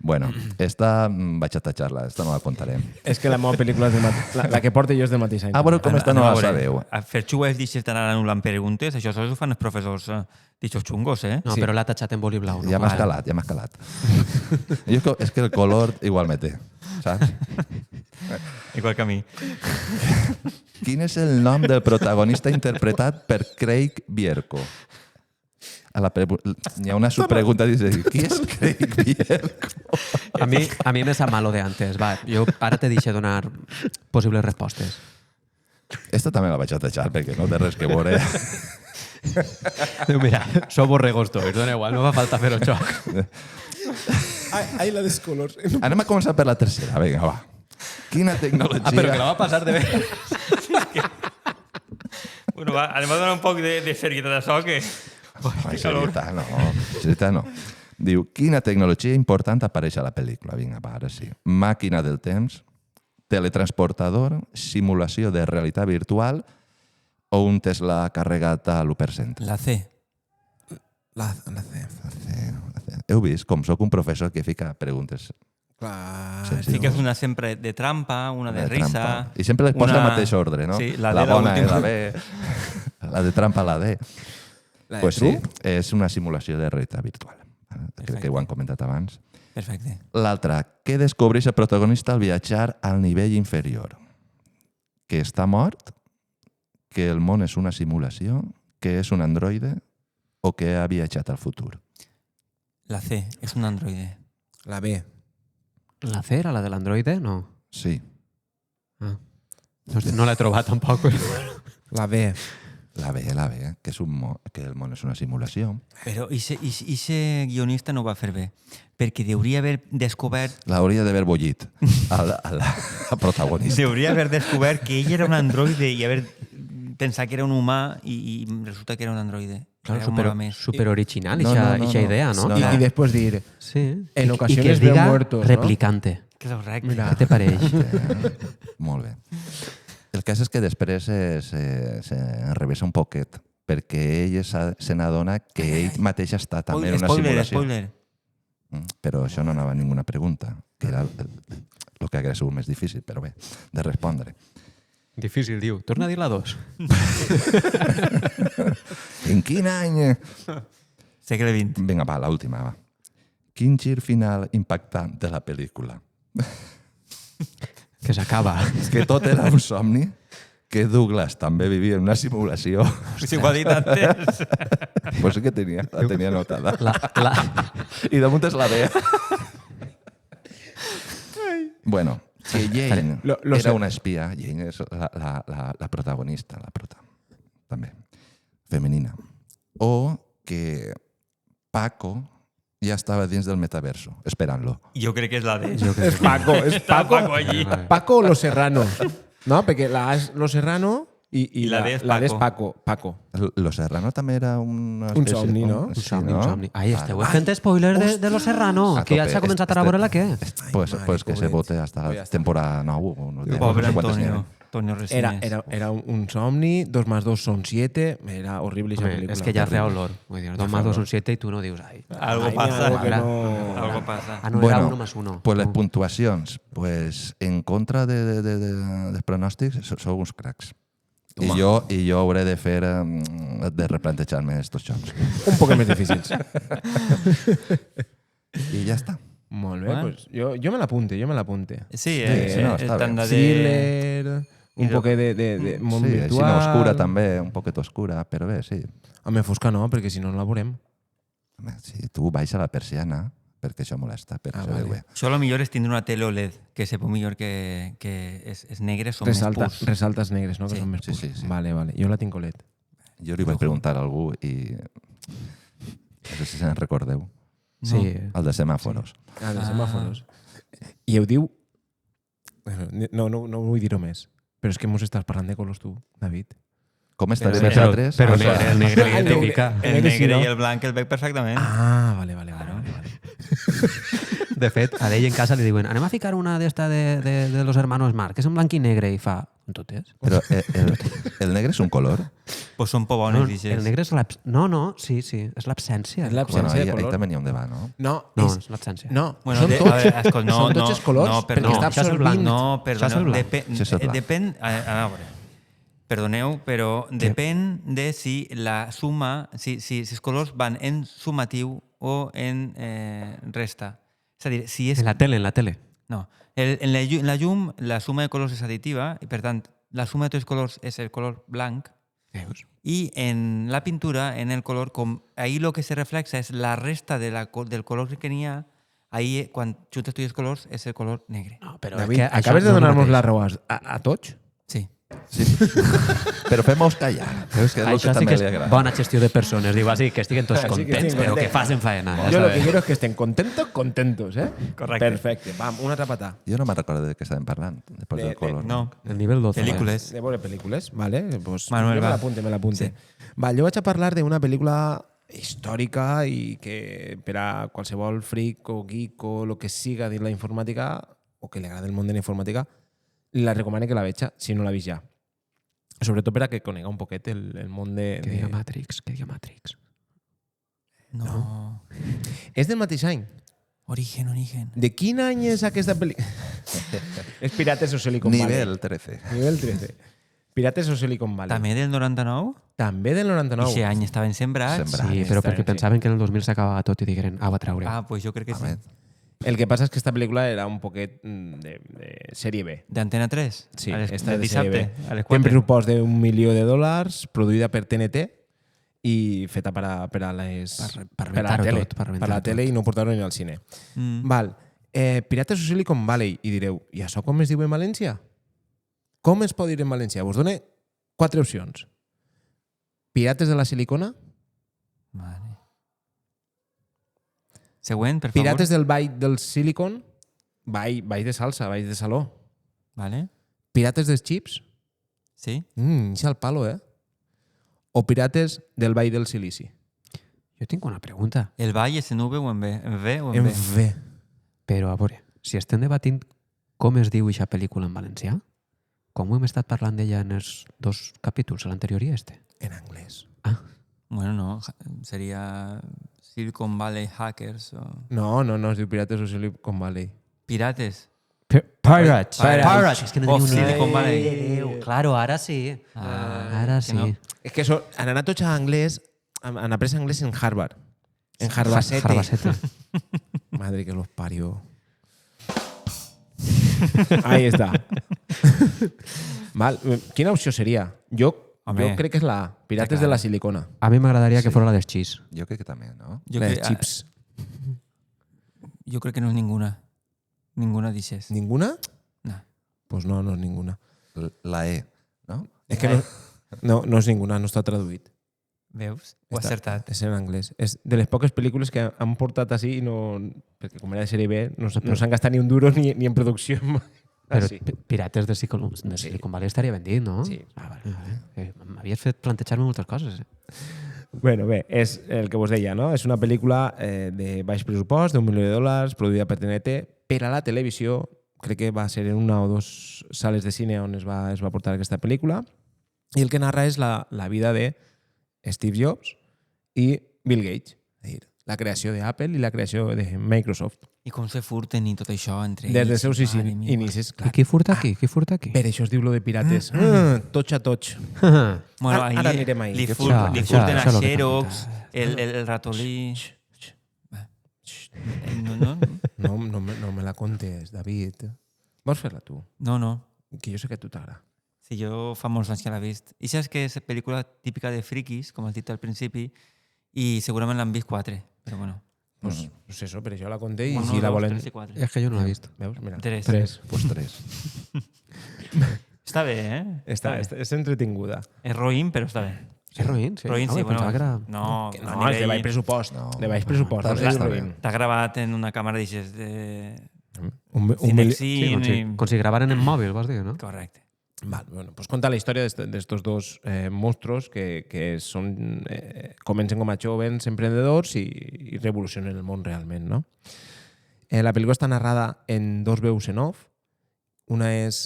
Speaker 4: Bueno, esta vaig a tatxar-la, esta no la contarem.
Speaker 1: És que la meva pel·lícula és del mateix... La que porto jo és del mateix any.
Speaker 4: A veure com esta no la sabeu.
Speaker 2: A fer xugues d'aixes d'anar anul·lant preguntes, això sols ho fan els professors d'aixos xungos, eh?
Speaker 3: No,
Speaker 1: Sí.
Speaker 3: però l'ha tatxat en boli blau. No?
Speaker 4: Ja m'has calat, ja m'has calat. És que el color igual me té, saps?
Speaker 2: Igual que a mi.
Speaker 4: Quin és el nom del protagonista interpretat per Craig Bierko? Hi ha una subpregunta que diu, qui és Craig Bierko?
Speaker 3: A mi me sap malo de antes. Va, jo ara te deixo donar possibles respostes.
Speaker 4: Esta també la vaig a deixar perquè no té res que veure.
Speaker 3: Diu, mira, sou borregos tots, dona igual, no va falta fer-ho xoc.
Speaker 1: Ai, la dels colors.
Speaker 4: Anem a començar per la tercera. Vinga, va. Quina tecnologia...
Speaker 3: Però que la va passar de bé.
Speaker 2: Bueno, va, anem a donar un poc de serietat a això, que...
Speaker 4: Ai, serietat no. Serietat no. Diu, quina tecnologia important apareix a la pel·lícula? Vinga, va, ara sí. Màquina del temps, teletransportador, simulació de realitat virtual o un Tesla carregat a l'1%?
Speaker 2: La C.
Speaker 1: La C.
Speaker 4: Heu vist com sóc un professor que fica preguntes
Speaker 1: Clar.
Speaker 4: senzilles?
Speaker 2: Fiques una sempre de trampa, una de risa...
Speaker 4: trampa. I sempre les posa al mateix ordre, no?
Speaker 2: Sí, la
Speaker 4: la
Speaker 2: D,
Speaker 4: bona
Speaker 2: l'última.
Speaker 4: la B, la de trampa la D.
Speaker 1: La de
Speaker 4: Pues sí,
Speaker 1: True?
Speaker 4: és una simulació de realitat virtual. Crec que ho han comentat abans.
Speaker 2: Perfecte.
Speaker 4: L'altra, què descobreix el protagonista al viatjar al nivell inferior? Que està mort, que el món és una simulació, que és un androide o que ha viatjat al futur?
Speaker 2: La C, és un androide.
Speaker 1: La B.
Speaker 3: La C era la de l'androide? No.
Speaker 4: Sí,
Speaker 3: Ah. No l'he trobat tampoc.
Speaker 1: La B.
Speaker 4: la B, que, que el món és una simulació.
Speaker 2: Però ixe guionista no ho va fer bé, perquè hauria haver descobert
Speaker 4: L'hauria d'haver bullit a protagonista.
Speaker 2: hauria haver descobert que ell era un androide i haver pensat que era un humà i resulta que era un androide.
Speaker 3: Claro,
Speaker 2: Era molt més.
Speaker 3: super original,
Speaker 4: No,
Speaker 3: ixa
Speaker 4: no, no,
Speaker 3: idea, ¿no?
Speaker 4: no.
Speaker 1: Y después dir,
Speaker 3: Sí.
Speaker 1: En
Speaker 3: I
Speaker 1: ocasiones
Speaker 3: que es
Speaker 1: veo
Speaker 3: diga
Speaker 1: muertos, ¿no?
Speaker 3: replicante.
Speaker 2: Correcte.
Speaker 1: Mira.
Speaker 3: Què te pareix?
Speaker 4: Molt bé. El cas és que després se enrevessa un poquet, perquè ell se n'adona que ell mateix està també en una simulació.
Speaker 2: Spoiler.
Speaker 4: Però això no anava a ninguna pregunta, que era el que hauria sigut més difícil, però bé, de respondre.
Speaker 3: Difícil, diu. Torna a dir la 2.
Speaker 4: En quin any?
Speaker 2: Segle XX.
Speaker 4: Vinga, va, l'última, va. Quin gir final impactant de la pel·lícula?
Speaker 3: Que s'acaba.
Speaker 4: És que tot era un somni, que Douglas també vivia en una simulació.
Speaker 2: Si ho ha dit antes.
Speaker 4: Pues sí que la tenia anotada.
Speaker 3: La...
Speaker 4: I damunt és la D. Bueno, que Jane
Speaker 1: Lo
Speaker 4: era
Speaker 1: sé.
Speaker 4: una espia, Jane és la protagonista, la prota, també, femenina. O que Paco ja estava dins del metaverso, esperant-lo.
Speaker 2: Jo crec que és la D.
Speaker 1: Es Paco, es
Speaker 2: Està
Speaker 1: Paco.
Speaker 2: Paco allí.
Speaker 1: Paco o Los Serrano. No, porque la A es Los Serrano y
Speaker 2: la D es
Speaker 1: la D es
Speaker 2: Paco.
Speaker 1: Paco.
Speaker 4: Lo Serrano també era una
Speaker 1: Un
Speaker 4: espècie...
Speaker 1: somni, no?
Speaker 3: Un
Speaker 4: Sí,
Speaker 3: somni,
Speaker 4: no?
Speaker 3: un somni. Ai, esteu
Speaker 4: Vale.
Speaker 3: fent spoiler de Los Serrano,
Speaker 4: A
Speaker 3: que ja
Speaker 4: tope.
Speaker 3: s'ha començat ara a veure la què.
Speaker 4: Pues,
Speaker 1: Ai,
Speaker 4: pues que se
Speaker 1: pobret.
Speaker 4: vote hasta
Speaker 1: Pues
Speaker 4: la
Speaker 1: ja està.
Speaker 4: temporada 9. O no,
Speaker 2: Pobre
Speaker 4: no sé quantes n'hi
Speaker 2: Antonio.
Speaker 4: ha.
Speaker 2: Antonio Resines.
Speaker 1: Era un somni, 2 más 2 son 7. Era horrible esa
Speaker 3: Home,
Speaker 1: película.
Speaker 3: és que ja feia
Speaker 1: Horrible.
Speaker 3: olor. Vull dir, 2 más 2 son 7 i tu no dius, ai.
Speaker 2: Algo
Speaker 1: Ai,
Speaker 2: pasa.
Speaker 1: algo que
Speaker 3: Ara.
Speaker 1: no...
Speaker 2: Algo pasa.
Speaker 3: Ah, no, era 1 más 1.
Speaker 4: Pues les puntuacions, pues en contra dels pronòstics, sou uns cracs. I jo hauré de fer de replantejar-me estos jocs.
Speaker 1: Un poco més difícils.
Speaker 4: I ja està.
Speaker 1: Molt bé,
Speaker 2: Bueno.
Speaker 1: pues yo me la apunte,
Speaker 2: Sí,
Speaker 4: Sí, no, està bé.
Speaker 2: tanda de...
Speaker 1: Thriller, un
Speaker 2: I
Speaker 1: poc de món
Speaker 4: Sí,
Speaker 1: virtual.
Speaker 4: així oscura també, un poquet oscura, però bé, sí.
Speaker 1: Home, fosca no, perquè si no, no la veurem.
Speaker 4: Home, si tu baixa la persiana, perquè això molesta, però se veu bé.
Speaker 2: Això a lo millor és tindre una tele OLED, que se pot millor que és negre, són més purs.
Speaker 1: Resaltes negres, no?
Speaker 2: Sí,
Speaker 1: Que són més
Speaker 4: sí,
Speaker 1: purs.
Speaker 4: sí, sí.
Speaker 1: Vale. Jo la tinc OLED.
Speaker 4: Jo li vaig preguntar a algú i... No sé si se'n recordeu.
Speaker 3: Sí.
Speaker 4: El de semàforos.
Speaker 1: Ah, de semàforos. I ho diu... Bueno, no vull dir-ho més. Però és que mos estàs parlant de colors tu, David.
Speaker 4: Com estarem
Speaker 2: Però-
Speaker 4: nosaltres?
Speaker 3: Però
Speaker 4: O sea,
Speaker 3: el negre l'identifica.
Speaker 2: El
Speaker 1: negre sí,
Speaker 2: negre
Speaker 1: no?
Speaker 2: i el blanc el veig perfectament.
Speaker 1: Ah, vale.
Speaker 3: De fet, a ell en casa li diuen anem a ficar una d'esta de los hermanos Marx, que és en blanc i negre, i fa, on totes?
Speaker 4: Però el negre és un color?
Speaker 2: Pues són por bones, dices.
Speaker 3: el negre és sí, és l'absència.
Speaker 1: És l'absència.
Speaker 4: Bueno,
Speaker 1: de
Speaker 4: ahí
Speaker 1: color.
Speaker 4: també n'hi ha un debat, no?
Speaker 1: No,
Speaker 3: No,
Speaker 1: és...
Speaker 3: és l'absència.
Speaker 1: No,
Speaker 2: Bueno,
Speaker 1: són
Speaker 2: a
Speaker 1: tots,
Speaker 2: veure, escolta,
Speaker 1: són tots els colors,
Speaker 2: no,
Speaker 1: perquè
Speaker 2: perdó.
Speaker 1: està
Speaker 3: Això és el
Speaker 1: absorbint...
Speaker 3: blanc.
Speaker 2: No,
Speaker 3: Això és el
Speaker 2: perdoneu,
Speaker 3: blanc.
Speaker 4: Això és el blanc.
Speaker 2: depèn... A veure, perdoneu, però depèn de si la suma, si els colors van en sumatiu o en resta. És a dir, si és...
Speaker 3: En la tele.
Speaker 2: No, en la llum la suma de colors és additiva i, per tant, la suma de tots els colors és el color blanc.
Speaker 3: Veus?
Speaker 2: I en la pintura, en el color, com ahí lo que se reflexa és la resta del color que n'hi ha, ahí, quan juntes tots els colors, és el color negre.
Speaker 3: No, però
Speaker 1: David,
Speaker 3: és que això
Speaker 1: acabes de
Speaker 3: no és el
Speaker 1: donar-nos
Speaker 3: mateix.
Speaker 1: la raó a tots?
Speaker 2: Sí.
Speaker 4: Sí. Però fem-nos callar. És que és el
Speaker 3: Això
Speaker 4: que
Speaker 3: sí
Speaker 4: també
Speaker 3: que
Speaker 4: li
Speaker 3: és
Speaker 4: agrada.
Speaker 3: bona gestió de persones. Diu així, que estiguen tots
Speaker 1: Sí, que
Speaker 3: contents,
Speaker 1: estiguen
Speaker 3: però que
Speaker 1: contents.
Speaker 3: facin faena. Ja
Speaker 1: Yo lo
Speaker 3: sabes.
Speaker 1: que quiero es que estén contentos, ¿eh?
Speaker 2: Correcte.
Speaker 1: Perfecte. Vam, una altra patà.
Speaker 4: Jo no me'n recordo de què estàvem parlant, després del color.
Speaker 2: No,
Speaker 3: El nivell 12.
Speaker 2: pel·lícules.
Speaker 1: De veure pel·lícules, vale? Pues
Speaker 2: Manuel,
Speaker 1: jo me
Speaker 2: va.
Speaker 1: l'apunte.
Speaker 2: Sí.
Speaker 1: Va, jo vaig a parlar d'una pel·lícula històrica i que per a qualsevol fric o geek o el que siga dins la informàtica o que li agrada el món de la informàtica, la recomano que la veja, si no l'ha vist ja. Sobretot per a que conega un poquet el món de...
Speaker 3: Que diga Matrix, que diga Matrix.
Speaker 2: No.
Speaker 1: És del mateix any.
Speaker 2: Origen.
Speaker 1: De quin any és aquesta pel·lícula? És Pirates o Silicon Valley.
Speaker 4: Nivell 13.
Speaker 1: Nivell 13. Pirates o Silicon Valley.
Speaker 2: També del 99?
Speaker 1: També del 99.
Speaker 2: Aquest any estaven sembrats?
Speaker 4: Sembrats.
Speaker 3: Sí, però
Speaker 1: està
Speaker 3: perquè
Speaker 1: ben, sí.
Speaker 3: pensaven que en el 2000 s'acabava tot i digueren, va treure.
Speaker 2: Ah, pues jo crec que sí.
Speaker 4: Home,
Speaker 1: El que passa és que aquesta pel·lícula era un poquet de sèrie B.
Speaker 2: D'Antena 3?
Speaker 1: Sí,
Speaker 2: a les,
Speaker 1: esta
Speaker 2: de
Speaker 1: de sèrie
Speaker 2: dissabte,
Speaker 1: B.
Speaker 2: a les
Speaker 1: Té un
Speaker 2: 4.
Speaker 1: pressupost de $1 milió, produïda per TNT i feta per a les...
Speaker 3: Per
Speaker 1: per a la
Speaker 3: rebentar-ho
Speaker 1: tele,
Speaker 3: tot, per
Speaker 1: per
Speaker 3: rebentar-ho
Speaker 1: la tele
Speaker 3: tot.
Speaker 1: i no portar-ho ni al cine.
Speaker 2: Mm.
Speaker 1: Val. Pirates o Silicon Valley. I direu, i això com es diu en València? Com es pot dir en València? Vos dono 4 opcions. Pirates de la Silicona,
Speaker 2: Vale. Següent, per favor.
Speaker 1: Pirates del Ball del Silicon, ball de salsa, ball de saló.
Speaker 2: Vale.
Speaker 1: Pirates dels Chips,
Speaker 2: Sí?
Speaker 1: és al palo, eh? O Pirates del Vall del Silici.
Speaker 3: Jo tinc una pregunta,
Speaker 2: El ball és en V o en B? En V o en
Speaker 1: En
Speaker 2: B?
Speaker 1: V.
Speaker 3: però a veure, si estem debatint com es diu aquesta pel·lícula en valencià, com ho hem estat parlant d'ella en els 2 capítols, l'anterior i este?
Speaker 1: En anglès.
Speaker 2: Bueno, no. Seria Silicon Valley Hackers o...
Speaker 1: No, es diu Pirates o Silicon Valley.
Speaker 2: Pirates.
Speaker 3: Pirates.
Speaker 2: Pirates.
Speaker 3: És que no
Speaker 2: Of
Speaker 3: diu ni
Speaker 2: Silicon Valley.
Speaker 3: Déu. Claro, ara sí. Ara
Speaker 2: que
Speaker 3: sí.
Speaker 2: no.
Speaker 1: És que han anat tots a anglès, han après anglès en Harvard. En Harvard-sete.
Speaker 3: Harvard-sete.
Speaker 1: Madre que los parió. Ahí está. Val. Quina opció seria? Jo crec que és la A. Pirates
Speaker 2: Està
Speaker 1: de la
Speaker 2: clar.
Speaker 1: Silicona.
Speaker 3: A mi m'agradaria que fos la dels xis.
Speaker 4: jo crec que també, no?
Speaker 2: Jo
Speaker 1: La de
Speaker 2: crec,
Speaker 1: Chips.
Speaker 2: jo crec que no és ninguna. Ninguna d'ixes.
Speaker 1: ¿Ninguna?
Speaker 2: No.
Speaker 1: Pues no és ninguna.
Speaker 4: La E, no?
Speaker 1: És que no és ninguna, no està traduït.
Speaker 2: Veus? Ho has
Speaker 1: Està-
Speaker 2: acertat.
Speaker 1: És en anglès. És de les poques pel·lícules que han portat així i no... Perquè com era de sèrie B, no s'han gastat ni un duro ni en producció.
Speaker 3: Però
Speaker 1: Sí.
Speaker 3: Pirates de Silicon Valley estaria ben dit, no?
Speaker 1: Sí.
Speaker 3: Ah, vale. M'havies fet plantejar-me moltes coses.
Speaker 1: Bueno, bé, és el que vos deia, no? És una pel·lícula de baix pressupost, d'$1 milió, produïda per TNT, per a la televisió. Crec que va ser en una o 2 sales de cine on es va portar aquesta pel·lícula. I el que narra és la vida de Steve Jobs i Bill Gates. És a dir, la creació d'Apple i la creació de Microsoft.
Speaker 2: I com se furten i tot això entre
Speaker 1: Des dels
Speaker 2: ells?
Speaker 1: seus
Speaker 2: Mare meva.
Speaker 1: inicis,
Speaker 3: I
Speaker 1: clar.
Speaker 3: qui furta aquí? Qui furta aquí?
Speaker 1: Per això es diu lo de pirates. Toch a toch.
Speaker 2: Bueno,
Speaker 1: Ara anirem ahí.
Speaker 2: Li,
Speaker 1: Que
Speaker 2: furten
Speaker 3: això
Speaker 2: a
Speaker 3: és lo que
Speaker 2: Xerox, el ratolí... No,
Speaker 1: No me la contes, David. Vols fer-la tu?
Speaker 2: no.
Speaker 1: Que jo sé que a tu t'agrada.
Speaker 2: Si jo fa molts anys que l'he vist. I saps que és pel·lícula típica de friquis, com has dit al principi, i segurament l'han vist 4, però bueno.
Speaker 1: Pues eso, per això la conté i
Speaker 2: Uno,
Speaker 1: si la
Speaker 2: dos,
Speaker 1: volen...
Speaker 2: tres i 4.
Speaker 3: És que jo no l'he vist.
Speaker 1: Veus? Mira.
Speaker 2: 3.
Speaker 4: Pues 3.
Speaker 2: Està bé, eh?
Speaker 1: És entretinguda.
Speaker 2: És roïn, però està bé.
Speaker 3: És roïn, sí.
Speaker 2: Roïn, sí, bueno.
Speaker 3: Pensava que era...
Speaker 2: No,
Speaker 1: No, és de baix pressupost.
Speaker 4: No.
Speaker 1: De baix pressupost.
Speaker 4: Està
Speaker 1: No
Speaker 4: bé,
Speaker 1: és
Speaker 4: està
Speaker 1: ruïn.
Speaker 2: t'ha gravat en una càmera d'aixes de...
Speaker 1: Un
Speaker 3: Sí,
Speaker 2: Cinexin
Speaker 3: com si gravaren en mòbil, vols dir, no?
Speaker 2: Correcte.
Speaker 1: Val, bueno, pues conta la història d'estos dos monstruos que són, comencen com a jovens emprendedors i revolucionen el món realment, no? La pel·lícula està narrada en 2 veus en off. Una és...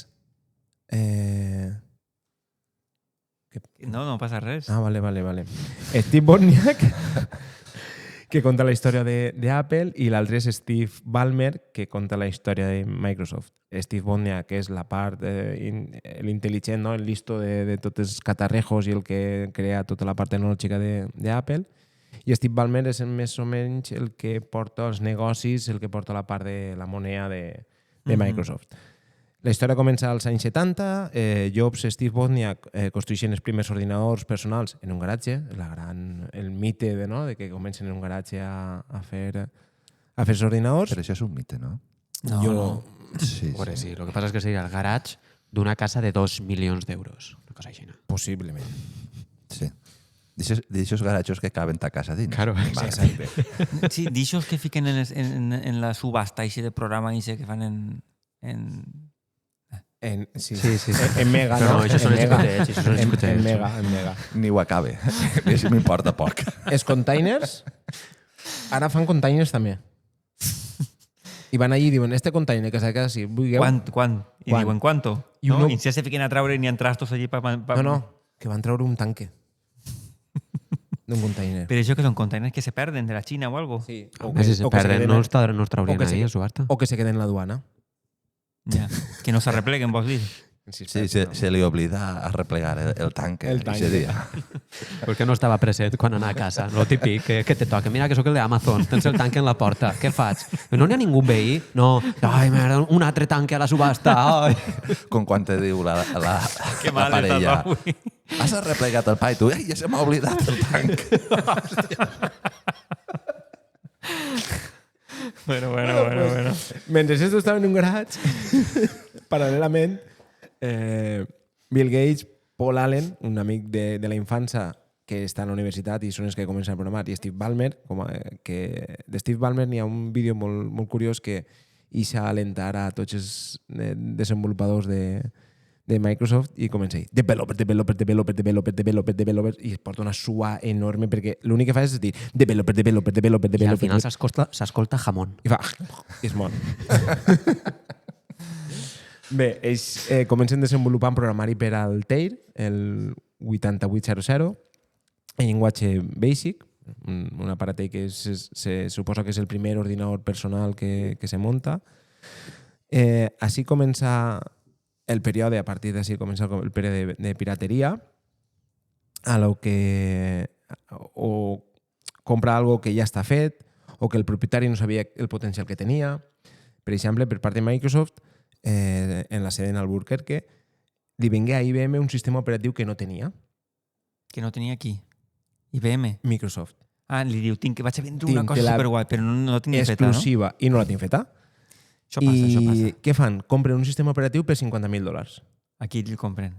Speaker 2: No passa res.
Speaker 1: Ah, vale. Steve Wozniak, que conta la història d'Apple, i l'altre és Steve Ballmer, que conta la història de Microsoft. Steve Wozniak, que és la part, l'intel·ligent, no? El listo de tots els catarrejos i el que crea tota la part tecnològica d'Apple. I Steve Ballmer és més o menys el que porta els negocis, el que porta la part de la moneda de Microsoft. La història comença als anys 70. Jobs i Steve Wozniak construeixen els primers ordinadors personals en un garatge, el mite de que comencen en un garatge a fer els ordinadors.
Speaker 4: Però això és un mite, no?
Speaker 2: No,
Speaker 1: Jo-
Speaker 2: no.
Speaker 4: Sí,
Speaker 3: Sí. El que passa és que seria el garatge d'una casa de 2 milions d'euros. Una cosa així.
Speaker 1: Possiblement.
Speaker 4: Sí. D'aixòs garatjos que caben ta casa dins.
Speaker 3: Claro,
Speaker 1: Exacte.
Speaker 2: Sí, d'aixòs que fiquen en la subhasta així de programa així que fan
Speaker 1: Sí.
Speaker 3: Sí.
Speaker 1: En Mega,
Speaker 3: Però
Speaker 1: no?
Speaker 3: no, això són
Speaker 1: En
Speaker 3: els
Speaker 1: Mega.
Speaker 3: xicotets, això són els xicotets.
Speaker 1: En Mega, en Mega.
Speaker 4: Ni ho acabe. I així m'importa poc.
Speaker 1: Els containers, ara fan containers també. I van allí i diuen, este container que s'ha de quedar així, vulgueu...
Speaker 2: Quan? I
Speaker 1: Quan?
Speaker 2: diuen, ¿cuánto?
Speaker 1: I
Speaker 2: No?
Speaker 1: uno-
Speaker 2: I si se fiquen a traure ni en trastos allí pa...
Speaker 1: No, que van treure un tanque d'un container.
Speaker 2: Però això que són containers que se perden de la Xina o algo.
Speaker 1: Sí.
Speaker 3: Si se perden, no els traurien
Speaker 1: o que
Speaker 3: ahí
Speaker 1: se-
Speaker 3: a subhasta.
Speaker 1: O que se queden en la duana.
Speaker 2: Ja. Que no s'arrepleguen, vols dir?
Speaker 4: Sí, se li oblida a replegar el tanque.
Speaker 1: El tanque.
Speaker 4: Ese dia.
Speaker 3: Perquè no estava present quan anava a casa. Lo típic, que te toca. Mira que sóc el d'Amazon, tens el tanque en la porta. Què faig? No n'hi ha ningú veí? No. Ai, merda, un altre tanque a la subhasta. Ai.
Speaker 4: Com quan te diu la
Speaker 2: Que
Speaker 4: la
Speaker 2: mal
Speaker 4: parella.
Speaker 2: estàs avui.
Speaker 4: Has replegat el pa i tu, ai, ja se m'ha oblidat el tanc.
Speaker 2: Bueno.
Speaker 1: Mentre esto estava en un garage, paral·lelament, Bill Gates, Paul Allen, un amic de la infància que està a la universitat i són els que comencen a programar, i Steve Ballmer, que de Steve Ballmer n'hi ha un vídeo molt, molt curiós que ixa a alentar a tots els desenvolupadors de Microsoft i comença a dir developers, i es porta una sua enorme perquè l'únic que fa és dir developers.
Speaker 3: I al final s'escolta jamón.
Speaker 1: I fa... I es mor. Bé, ells comencen desenvolupant programari per al TAIR, el 8800, en llenguatge BASIC, un aparatell que se suposa que és el primer ordinador personal que se munta. Així comença el període, a partir d'ací comença el període de pirateria, a lo que o compra algo que ja està fet o que el propietari no sabia el potencial que tenia. Per exemple, per part de Microsoft, en la sede en Albuquerque, li vengué a IBM un sistema operatiu que no tenia.
Speaker 2: Que no tenia aquí. IBM.
Speaker 1: Microsoft.
Speaker 2: Ah, li diu, vaig a vendre
Speaker 1: Tinc
Speaker 2: una cosa
Speaker 1: la
Speaker 2: superguai, però no tinc feta, no?
Speaker 1: Exclusiva. I no la tinc feta.
Speaker 2: Això passa.
Speaker 1: I què fan? Compren un sistema operatiu per $50,000.
Speaker 2: Aquí el compren.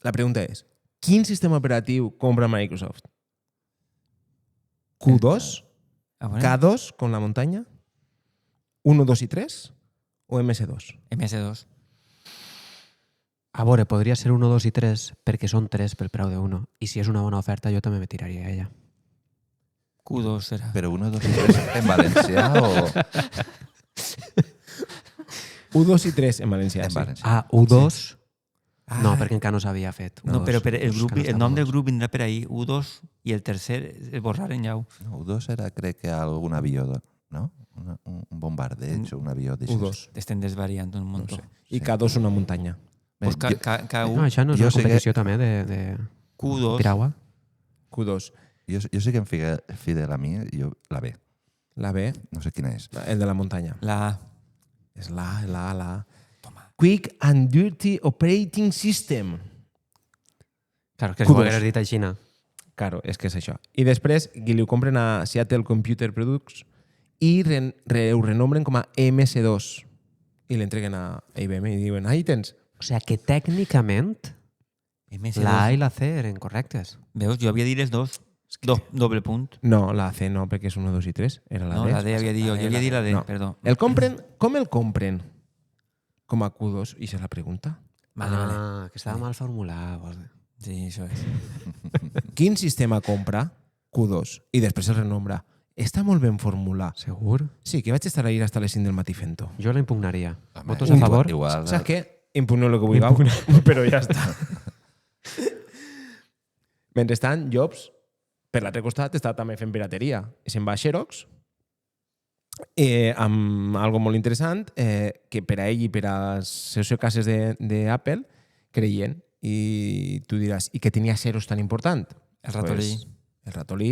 Speaker 1: La pregunta és, quin sistema operatiu compra Microsoft? ¿Q2?
Speaker 2: Ah, bueno.
Speaker 1: ¿K2 con la montaña? ¿1, 2 y 3? ¿O MS2?
Speaker 2: MS2.
Speaker 3: A veure, podria ser 1, 2 i 3 perquè són 3 pel preu de 1. I si és una bona oferta, jo també me tiraria a ella.
Speaker 2: Q2 serà.
Speaker 4: Però 1, 2 i 3 en valencià o
Speaker 1: 1, 2 y 3 en valencià.
Speaker 4: en
Speaker 1: Sí.
Speaker 4: valencià?
Speaker 3: Ah, U2?
Speaker 1: Ah.
Speaker 3: No, perquè encara no s'havia fet.
Speaker 2: No,
Speaker 3: U2,
Speaker 2: però per el,
Speaker 3: U2
Speaker 2: grup,
Speaker 3: que no
Speaker 2: el nom
Speaker 3: estava
Speaker 2: del
Speaker 3: U2.
Speaker 2: grup vindrà per ahí, U2, i el tercer el borraren ja.
Speaker 4: No, U2 era, crec que algun avió, no? Un bombardeig o un avió d'això.
Speaker 1: U2.
Speaker 2: Estem desvariant un munt.
Speaker 1: No sé. I K2 una muntanya.
Speaker 2: Pues
Speaker 4: Jo-
Speaker 2: K1,
Speaker 3: No, això no és
Speaker 4: Jo
Speaker 3: una
Speaker 4: sé que-
Speaker 3: competició també de
Speaker 2: Q2,
Speaker 3: piragua.
Speaker 1: Q2.
Speaker 4: Jo sé que em fidel a mi, jo la B.
Speaker 1: La B,
Speaker 4: No sé quina és.
Speaker 1: el de la muntanya.
Speaker 2: la A.
Speaker 1: És la A.
Speaker 2: Toma.
Speaker 1: Quick and Dirty Operating System.
Speaker 3: Claro, que
Speaker 1: Q2.
Speaker 3: ho hagués dit a Xina.
Speaker 1: Claro, és que és això. I després li ho compren a Seattle Computer Products i ho renombren com a MS2 i l'entreguen a IBM i diuen, ahí tens.
Speaker 3: O sigui que tècnicament
Speaker 2: MS2.
Speaker 3: la A i la C eren correctes.
Speaker 2: Veus, jo havia dit les dos. Doble punt.
Speaker 1: No, la C no, perquè és 1, 2 i 3. Era la
Speaker 2: No,
Speaker 1: D.
Speaker 2: la D havia dit jo. Jo havia dit la D,
Speaker 1: No.
Speaker 2: perdó.
Speaker 1: El compren, com el compren? Com a Q2? I se la pregunta.
Speaker 2: Vale.
Speaker 3: Que estava mal formulat. vols dir.
Speaker 2: Sí, això és.
Speaker 1: Quin sistema compra Q2? I després el renombra. Està molt ben formulat.
Speaker 3: Segur?
Speaker 1: Sí, que vaig estar ahir hasta les 5 del matí fent-ho.
Speaker 3: Jo la impugnaria.
Speaker 4: Home,
Speaker 3: Votos a favor?
Speaker 4: Igual,
Speaker 1: Saps què? Impugno el que vulgueu, però ja està. Mentrestant, Jobs, per l'altre costat, està també fent pirateria. I se'n va a Xerox amb algo molt interessant que per a ell i per a les seus cases d'Apple creien. I tu diràs, i què tenia Xerox tan important?
Speaker 2: El ratolí.
Speaker 1: Pues, el ratolí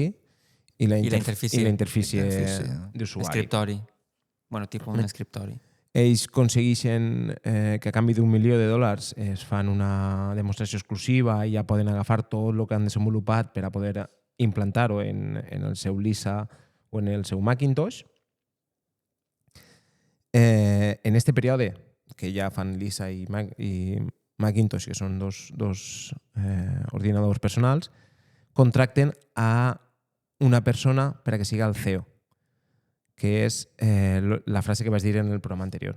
Speaker 1: i la
Speaker 2: interfície.
Speaker 1: interfície
Speaker 4: Interfície.
Speaker 1: d'usuari.
Speaker 2: Escriptori. Bueno, tipus un escriptori.
Speaker 1: Ells aconsegueixen que a canvi $1 milió es fan una demostració exclusiva i ja poden agafar tot el que han desenvolupat per a poder implantar-ho en el seu Lisa o en el seu Macintosh. En este període que ja fan Lisa i Macintosh, que són dos ordinadors personals, contracten a una persona per a que siga el CEO, que és la frase que vas dir en el programa anterior.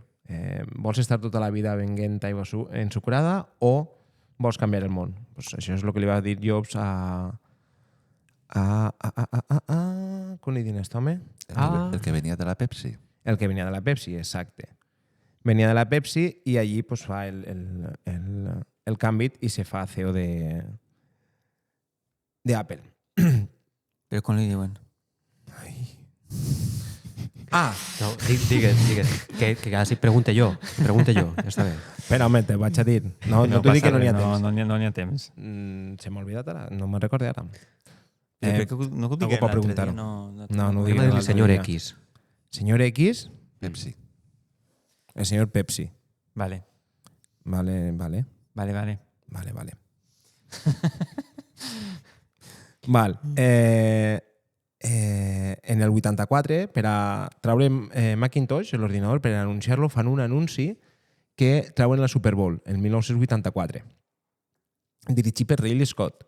Speaker 1: Vols estar tota la vida venent aigua ensucrada o vols canviar el món? Pues això és el que li va dir Jobs com li diuen esto, home?
Speaker 4: El que venia de la Pepsi.
Speaker 1: El que venia de la Pepsi, exacte. Venia de la Pepsi i allí pues, fa el canvi i se fa CEO de Apple.
Speaker 2: Però com li diuen?
Speaker 3: No, digues. Que quasi pregunte jo. Ja està bé.
Speaker 1: Espera, home, te vaig a dir. No t'ho dic que no n'hi ha temps.
Speaker 2: No n'hi ha temps.
Speaker 1: Se m'ha oblidat ara, no me'n recordé ara.
Speaker 2: Crec que no ho
Speaker 1: algú
Speaker 2: diguem
Speaker 1: pot
Speaker 2: l'altre
Speaker 1: preguntar-ho.
Speaker 2: dia.
Speaker 1: No ho
Speaker 3: Anem
Speaker 1: diguem
Speaker 3: a dir-li
Speaker 1: l'altre
Speaker 3: senyor
Speaker 1: dia.
Speaker 3: X.
Speaker 1: Senyor X,
Speaker 4: Pepsi.
Speaker 1: el senyor Pepsi.
Speaker 2: Vale.
Speaker 1: Vale. Val. En el 84, per a treure Macintosh, l'ordinador, per a anunciar-lo, fan un anunci que treuen la Super Bowl, el 1984. Dirigit per Ridley Scott.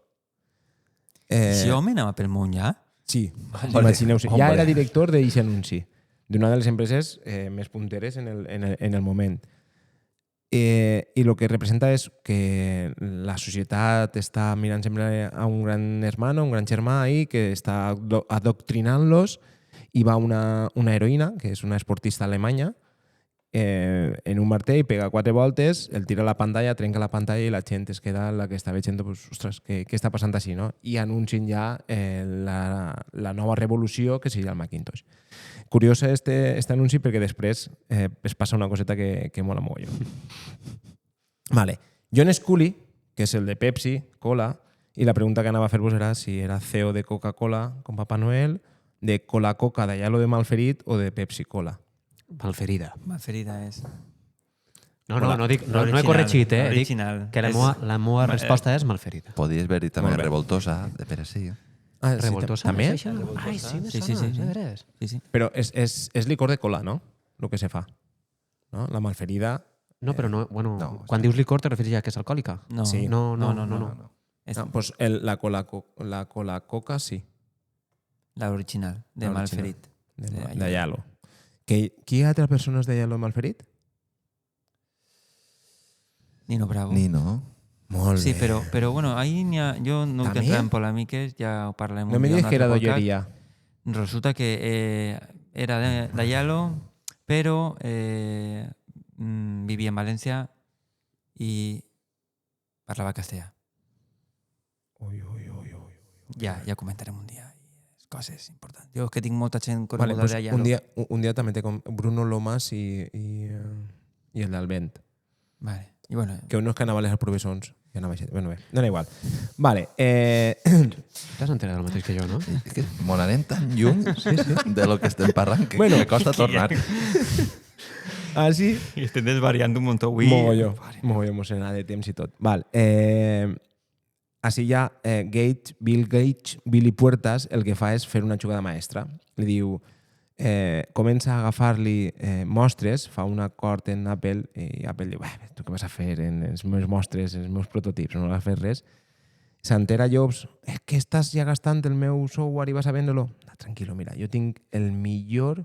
Speaker 2: Si home anava pel món ja?
Speaker 1: Sí,
Speaker 4: Hombre,
Speaker 1: imagineu-se. Ja
Speaker 4: hombre.
Speaker 1: era director d'aquest anunci, d'una de les empreses més punteres en el moment. I el que representa és que la societat està mirant sempre a un gran hermano, un gran germà ahí, que està adoctrinant-los, i va una heroïna, que és una esportista alemanya, en un martell, pega 4 voltes, el tira a la pantalla, trenca la pantalla i la gent es queda la que està veient, pues, ostres, què està passant així, no? I anuncien ja la nova revolució que seria el Macintosh. Curiosa este anunci perquè després es passa una coseta que mola mogollon. Vale. John Scully, que és el de Pepsi, Cola, i la pregunta que anava a fer-vos era si era CEO de Coca-Cola com Papà Noel, de Cola-Coca de Yalo de Malferit o de Pepsi-Cola.
Speaker 3: Malferida.
Speaker 2: Malferida és.
Speaker 3: No he corregit, eh? Dic
Speaker 2: Original.
Speaker 3: que la meva resposta és malferida.
Speaker 4: Podies haver-hi també
Speaker 1: Molt bé.
Speaker 4: revoltosa, de Peresí.
Speaker 1: Ah,
Speaker 3: Revoltosa?
Speaker 1: també?
Speaker 3: És això? Ai, sí, me
Speaker 2: Sí,
Speaker 3: sona,
Speaker 2: sí.
Speaker 3: de veres.
Speaker 2: Sí.
Speaker 1: Però és licor de cola, no? El que se fa. No? La malferida...
Speaker 3: No, però no, bueno,
Speaker 4: No,
Speaker 3: quan dius licor te referis ja que és alcohòlica?
Speaker 2: No.
Speaker 1: Sí.
Speaker 3: No.
Speaker 2: És
Speaker 1: No, pues la cola-coca sí,
Speaker 2: l'original, de
Speaker 1: L'original.
Speaker 2: Malferit.
Speaker 1: de Yalo. Qui altra persona és de Yalo Malferit?
Speaker 2: Nino Bravo.
Speaker 4: Nino.
Speaker 1: Molt
Speaker 2: Sí,
Speaker 1: bé.
Speaker 2: però bueno, ahí jo no vull
Speaker 1: També?
Speaker 2: entrar en polèmiques, ja ho parlem
Speaker 1: No me
Speaker 2: dia en
Speaker 1: digues
Speaker 2: un
Speaker 1: que era
Speaker 2: altre podcast.
Speaker 1: d'olleria.
Speaker 2: Resulta que era de Yalo, però vivia en València i parlava castellà.
Speaker 1: Ui.
Speaker 2: Ja comentarem un dia. Coses importants. Jo és que tinc molta gent
Speaker 1: Vale,
Speaker 2: coneguda
Speaker 1: pues
Speaker 2: de Yalo.
Speaker 1: un dia també té com Bruno Lomas i el d'Alvent.
Speaker 2: Vale. I bueno,
Speaker 1: Que no és que anava a les professors. Que anava així. Bueno, bé, dona igual. Vale.
Speaker 3: T'has enterat del mateix que jo, no?
Speaker 4: És que mon anem tan lluny de lo que estem parlant que
Speaker 1: Bueno,
Speaker 4: me costa tornar.
Speaker 1: Ah, sí?
Speaker 2: i estem desvariant un muntó avui.
Speaker 1: Mogolló emocionat de temps i tot. Val. Així ja Bill Gates, Billy Puertas, el que fa és fer una jugada maestra. Li diu, comença a agafar-li mostres, fa un acord en Apple i Apple diu, tu què vas a fer en els meus mostres, en els meus prototips, no vas a fer res. S'entera Jobs, que estàs ja gastant el meu software i vas a vendre-lo? Tranquilo, mira, jo tinc el millor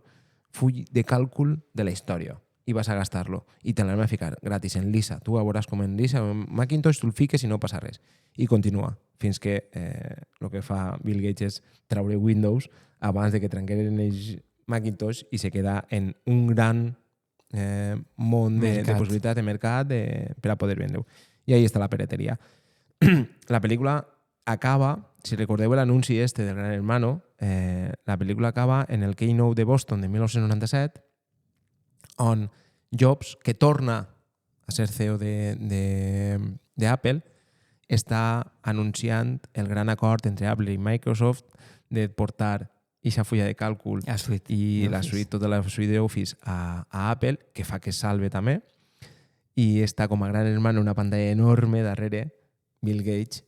Speaker 1: full de càlcul de la història i vas a gastar-lo i te l'anem a ficar gratis en Lisa. Tu veuràs com en Lisa o en Macintosh tu el fiques i no passa res. I continua fins que el que fa Bill Gates és treure Windows abans de que trenqueren els Macintosh i se queda en un gran món de possibilitats de mercat per a poder vendre-ho. I ahí està la pirateria. La pel·lícula acaba, si recordeu l'anunci este del Gran Hermano, la pel·lícula acaba en el Keynote de Boston de 1997, on Jobs, que torna a ser CEO d'Apple, està anunciant el gran acord entre Apple i Microsoft de portar aquesta fulla de càlcul
Speaker 2: La suite
Speaker 1: i
Speaker 2: d'Office.
Speaker 1: tota la suite d'Office a Apple, que fa que salve també, i està com a gran hermano una pantalla enorme darrere Bill Gates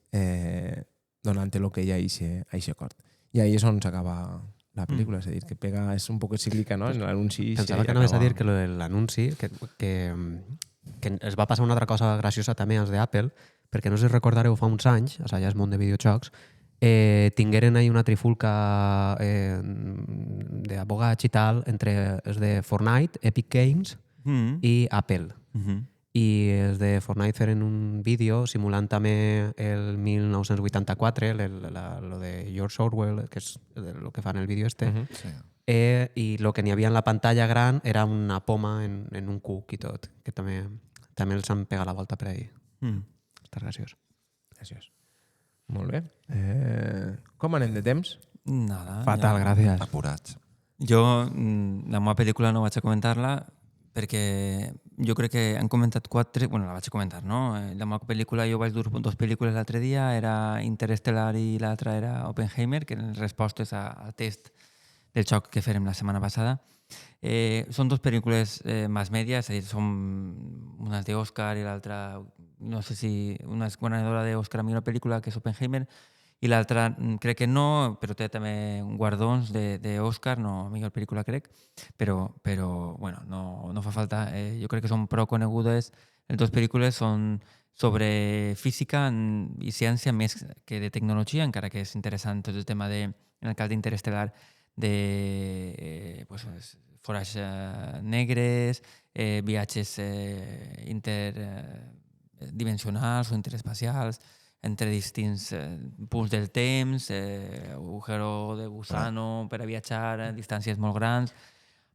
Speaker 1: donant l'ok a aquest acord. I ahí és on s'acaba la pel·lícula. És a dir, que pega, és un poc cíclica, no? En l'anunci...
Speaker 3: Pensava que anaves a dir que lo de l'anunci, que es va passar una altra cosa graciosa també als d'Apple, perquè no sé si recordareu fa uns anys, o sigui, ja és món de videojocs, tingueren ahí una trifulca d'abogats i tal entre els de Fortnite, Epic Games i Apple. I els de Fortnite feren un vídeo simulant també el 1984, lo de George Orwell, que és el que fan el vídeo este,
Speaker 4: Sí.
Speaker 3: i el que n'hi havia en la pantalla gran era una poma en un cuc i tot, que també els han pegat la volta per ahí. Està graciós.
Speaker 1: Gràcies. Molt bé. Com anem de temps?
Speaker 2: Nada.
Speaker 3: Fatal, gràcies.
Speaker 4: Apurats.
Speaker 2: Jo, la meva pel·lícula no vaig a comentar-la perquè jo crec que han comentat 4... Bueno, la vaig a comentar, no? La meva pel·lícula, jo vaig dur 2 pel·lícules l'altre dia, era Interstellar i l'altra era Oppenheimer, que eren respostes al test del xoc que fèrem la setmana passada. Són 2 pel·lícules mass media, és a dir, són una és d'Oscar i l'altra, no sé si una és guanyadora d'Oscar a millor pel·lícula, que és Oppenheimer, i l'altra crec que no, però té també guardons d'Oscar, no a millor pel·lícula crec, però bueno, no fa falta. Jo crec que són prou conegudes. Les 2 pel·lícules són sobre física i ciència més que de tecnologia, encara que és interessant tot el tema en el cas d'Interestel·lar, de forats negres, viatges interdimensionals o interespacials entre distints punts del temps, agujero de gusano per a viatjar a distàncies molt grans.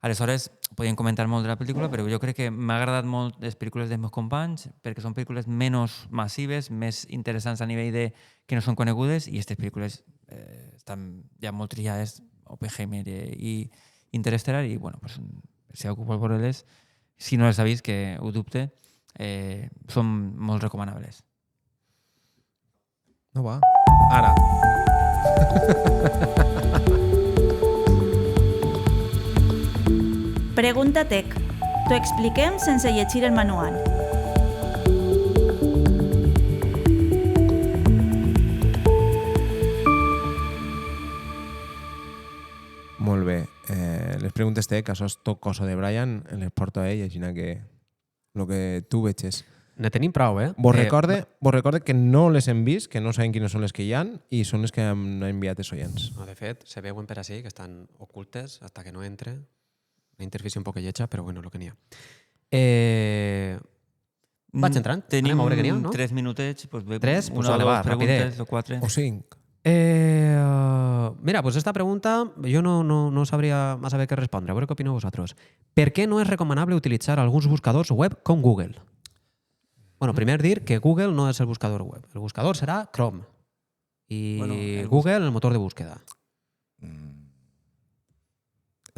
Speaker 2: Aleshores, podíem comentar molt de la pel·lícula, però jo crec que m'ha agradat molt les pel·lícules dels meus companys perquè són pel·lícules menys massives, més interessants a nivell de que no són conegudes, i aquestes pel·lícules estan ja molt trillades, Oppenheimer i Interstellar, i bueno, pues, si algú vol veure-les, si no les ha vist, que ho dubte, són molt recomanables.
Speaker 1: No va. Ara.
Speaker 5: Pregunta Tec. T'ho expliquem sense llegir el manual.
Speaker 1: Molt bé. Les preguntes tec, això és tot cosa de Brian, les porto a ell, així que el que tu veges.
Speaker 3: Ne tenim prou, eh?
Speaker 1: Vos recorde que no les hem vist, que no sabem quines són les que hi ha, i són les que hem enviat els oients.
Speaker 3: No, de fet, se veuen per així, que estan ocultes hasta que no entre. La interfície un poc lletja, però bueno, el que n'hi ha. Vaig entrant.
Speaker 2: Tenim
Speaker 3: Anem a veure què n'hi ha, no?
Speaker 2: 3 minutets. Pues,
Speaker 3: Tres? Pues
Speaker 2: una
Speaker 3: vale,
Speaker 2: o
Speaker 3: va,
Speaker 2: dos preguntes
Speaker 3: rapidet.
Speaker 2: o 4.
Speaker 1: O 5.
Speaker 3: Mira, pues esta pregunta jo no sabria massa bé què respondre. A veure què opineu vosaltres. Per què no és recomanable utilitzar alguns buscadors web com Google? Bueno, primer dir que Google no és el buscador web. El buscador serà Chrome. I Google, el motor de búsqueda.
Speaker 4: El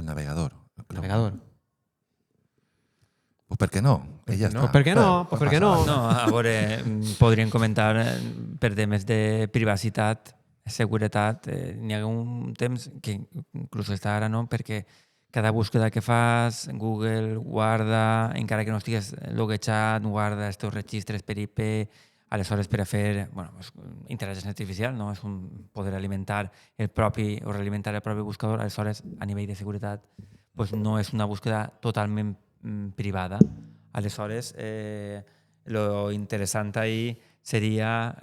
Speaker 4: navegador.
Speaker 3: El navegador.
Speaker 4: Pues per què no? Ella
Speaker 1: no?
Speaker 3: Pues per què no? Pues per què no?
Speaker 2: No, a veure, podríem comentar per temes de privacitat, seguretat. N'hi ha un temps que inclús està ara, no? Perquè cada búsqueda que fas, Google guarda, encara que no estigues loguejat, guarda els teus registres per IP, aleshores per a fer intel·ligència artificial, no? És un poder alimentar o realimentar el propi buscador, aleshores a nivell de seguretat no és una búsqueda totalment privada. Aleshores, lo interessant ahí seria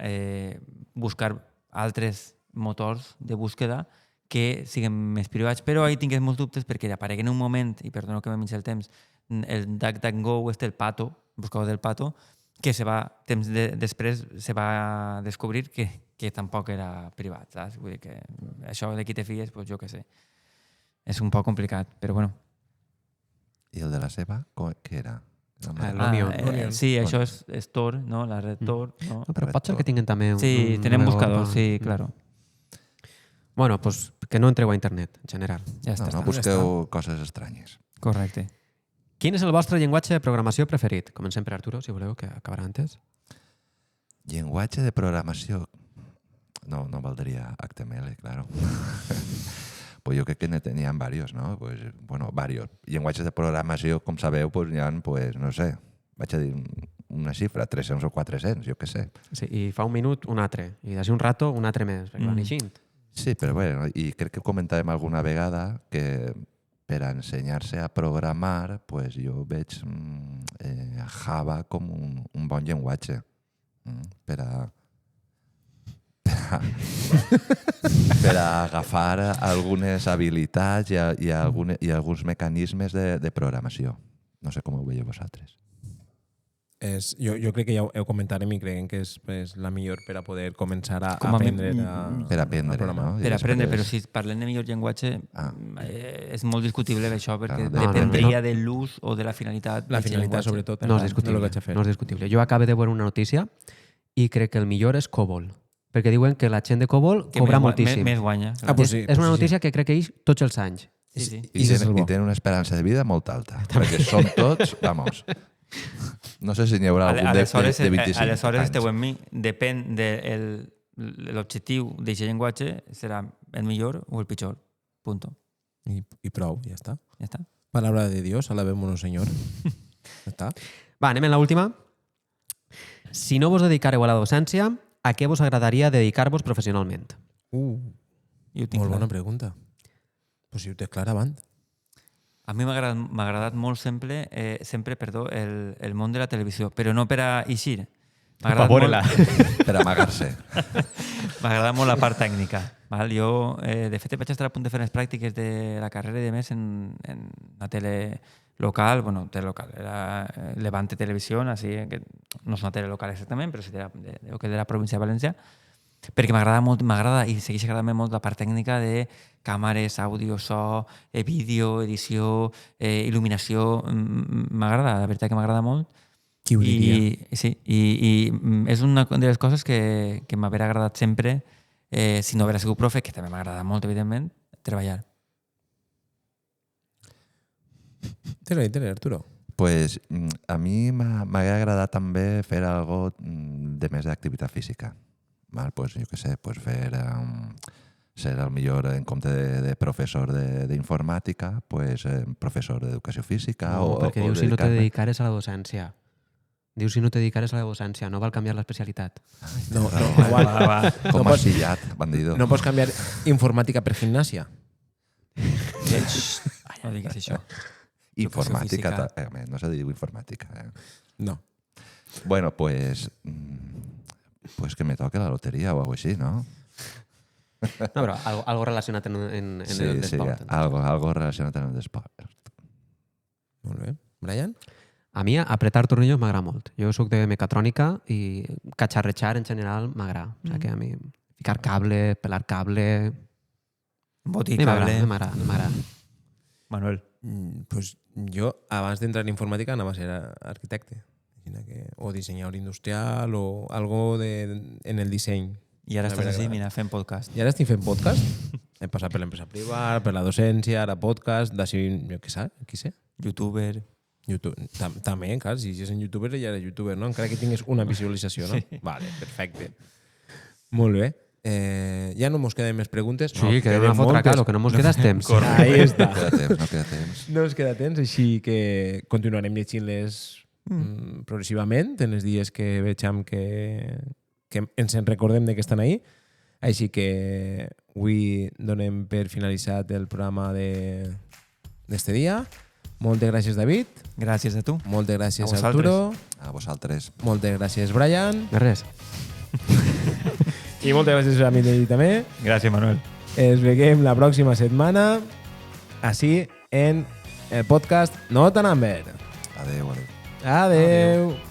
Speaker 2: buscar altres motors de búsqueda que siguin més privats, però ahí tingués molts dubtes perquè aparegui en un moment, i perdoneu que me mengi el temps, el DuckDuckGo, el Pato, el buscador del Pato, que temps després se va descobrir que tampoc era privat, saps? Vull dir que això de qui te fies, pues jo què sé. És un poc complicat, però bueno.
Speaker 4: I el de la seva, què era?
Speaker 3: L'Onion.
Speaker 2: Sí, això és Tor, no? La red Tor. No?
Speaker 3: No, però pot ser que tinguin també un...
Speaker 2: Sí, tenen buscador, sí, claro.
Speaker 3: Bueno, pues que no entreu a internet, en general.
Speaker 2: Ja està.
Speaker 4: No busqueu coses estranyes.
Speaker 2: Correcte.
Speaker 3: Quin és el vostre llenguatge de programació preferit? Comencem per Arturo, si voleu, que acabarà antes.
Speaker 4: Llenguatge de programació... No valdria HTML, claro. Pues yo crec que n'hi ha varios, ¿no? Pues, bueno, varios. Llenguatges de programació, com sabeu, pues n'hi ha, pues, no sé, vaig a dir una xifra, 300 o 400, jo què sé.
Speaker 3: Sí, i fa un minut un altre, i d'ací un rato un altre més, perquè van eixint.
Speaker 4: Sí, però bueno, i crec que comentàvem alguna vegada que per a ensenyar-se a programar, pues jo veig Java com un bon llenguatge per a agafar algunes habilitats i alguns mecanismes de programació. No sé com ho veieu vosaltres.
Speaker 1: Jo crec que ja ho comentarem i creiem que és la millor per a poder començar a
Speaker 2: Com a
Speaker 1: aprendre
Speaker 4: Per aprendre,
Speaker 1: programar.
Speaker 4: no? I
Speaker 2: Per aprendre,
Speaker 4: després-
Speaker 2: però si parlem de millor llenguatge, és molt discutible això, perquè
Speaker 4: Clar,
Speaker 2: dependria de l'ús o de la finalitat.
Speaker 1: La
Speaker 2: d'aquest
Speaker 1: finalitat,
Speaker 2: llenguatge.
Speaker 1: sobretot.
Speaker 3: No és
Speaker 1: No
Speaker 3: discutible.
Speaker 1: lo vaig a fer.
Speaker 3: No és discutible. Jo acabo de veure una notícia i crec que el millor és COBOL. Perquè diuen que la gent de COBOL
Speaker 2: Que
Speaker 3: cobra
Speaker 2: més
Speaker 3: moltíssim.
Speaker 2: Més guanya.
Speaker 1: Ah, pues sí,
Speaker 3: És una
Speaker 1: sí.
Speaker 3: notícia que crec que ells tots els anys.
Speaker 2: Sí, sí.
Speaker 4: I tenen una esperança de vida molt alta, perquè som tots, vamos, no sé si n'hi haurà algun de 25
Speaker 2: aleshores
Speaker 4: anys.
Speaker 2: esteu en mi. Depèn de l'objectiu d'aquest llenguatge, serà el millor o el pitjor. Punto.
Speaker 1: I prou, ja està.
Speaker 2: Ja està.
Speaker 1: Palabra de Dios, alabémonos, Señor. Ja està.
Speaker 3: Va, anem a l'última. Si no vos dedicareu a la docència, a què vos agradaria dedicar-vos professionalment?
Speaker 2: Jo ho tinc
Speaker 1: Molt
Speaker 2: clar.
Speaker 1: bona pregunta. Pues si ho tens clar avant.
Speaker 2: A mi m'ha agradat molt sempre el món de la televisió, però no per a eixir. M'ha agradat molt-
Speaker 4: Per amagar-se.
Speaker 2: M'ha agradat molt la part tècnica. Val? Jo, de fet, vaig estar a punt de fer les pràctiques de la carrera i de més en la tele local, bueno, tele local, era Levante Televisión, així, que no és una tele local exactament, però sí de la província de València, perquè m'agrada i segueix agradant molt la part tècnica de càmeres, àudio, so, vídeo, edició, il·luminació. M'agrada, la veritat que m'agrada molt.
Speaker 1: Qui ho diria?
Speaker 2: I és una de les coses que m'haurà agradat sempre, si no haguera sigut profe, que també m'agrada molt, evidentment, treballar.
Speaker 1: Tens, Arturo.
Speaker 4: Pues a mi m'hauria agradat també fer algo de més d'activitat física. Val? Pues, jo què sé, pues fer ser el millor en compte de professor d'informàtica, pues, professor d'educació física.
Speaker 3: No, perquè diu si no te dedicares a la docència. Diu si no te dedicares a la docència, no val canviar l'especialitat.
Speaker 1: No,
Speaker 2: Va.
Speaker 4: Com
Speaker 1: no
Speaker 4: has
Speaker 1: pots-
Speaker 4: sillat, bandido.
Speaker 1: no pots canviar informàtica per gimnàsia.
Speaker 2: No diguis això.
Speaker 4: Informàtica,
Speaker 2: Educació
Speaker 4: no se diu informàtica.
Speaker 1: No.
Speaker 4: Bueno, pues que me toque la loteria o algo així, ¿no?
Speaker 3: No, però algo relacionat en el esport.
Speaker 4: Algo relacionat amb el esport.
Speaker 1: Molt bé. Brian?
Speaker 3: A mi apretar tornillos m'agrada molt. Jo sóc de mecatrònica i catxarrejar en general m'agrada. O sigui que a mi ficar cable, pelar cable...
Speaker 2: Botí,
Speaker 3: A mi
Speaker 2: cable.
Speaker 3: m'agrada.
Speaker 2: Manuel.
Speaker 1: Pues jo, abans d'entrar en informàtica, anava a ser arquitecte. O dissenyador industrial o algo en el disseny.
Speaker 2: I ara estàs
Speaker 1: M'haurà
Speaker 2: així,
Speaker 1: agradat.
Speaker 2: mira, fent podcast.
Speaker 1: I ara estic fent podcast. He passat per l'empresa privada, per la docència, ara podcast, d'ací, jo què sé, qui sé.
Speaker 2: Youtuber.
Speaker 1: YouTube. També, clar, si és en youtuber ja eres youtuber, no? Encara que tinguis una visualització, no?
Speaker 2: Sí.
Speaker 1: Vale, perfecte. Molt bé. Ja no mos queden més preguntes.
Speaker 3: Sí,
Speaker 1: no,
Speaker 3: que
Speaker 1: queden
Speaker 3: una fotra
Speaker 1: moltes.
Speaker 3: calo, que no mos queda temps.
Speaker 1: Ahí està.
Speaker 4: No queda temps.
Speaker 1: No ens queda temps, així que continuarem llegint-les progressivament en els dies que vegem que ens en recordem de que estan ahí. Així que avui donem per finalitzat el programa d'este dia. Moltes gràcies, David.
Speaker 2: Gràcies a tu.
Speaker 1: Moltes gràcies,
Speaker 2: A vosaltres.
Speaker 1: Arturo.
Speaker 4: A vosaltres.
Speaker 1: Moltes gràcies, Brian.
Speaker 3: De res.
Speaker 1: I moltes gràcies a mi també.
Speaker 2: Gràcies, Manuel.
Speaker 1: Ens veiem la pròxima setmana així en el podcast No tan Amber.
Speaker 4: Adéu, adéu.
Speaker 1: Adeu.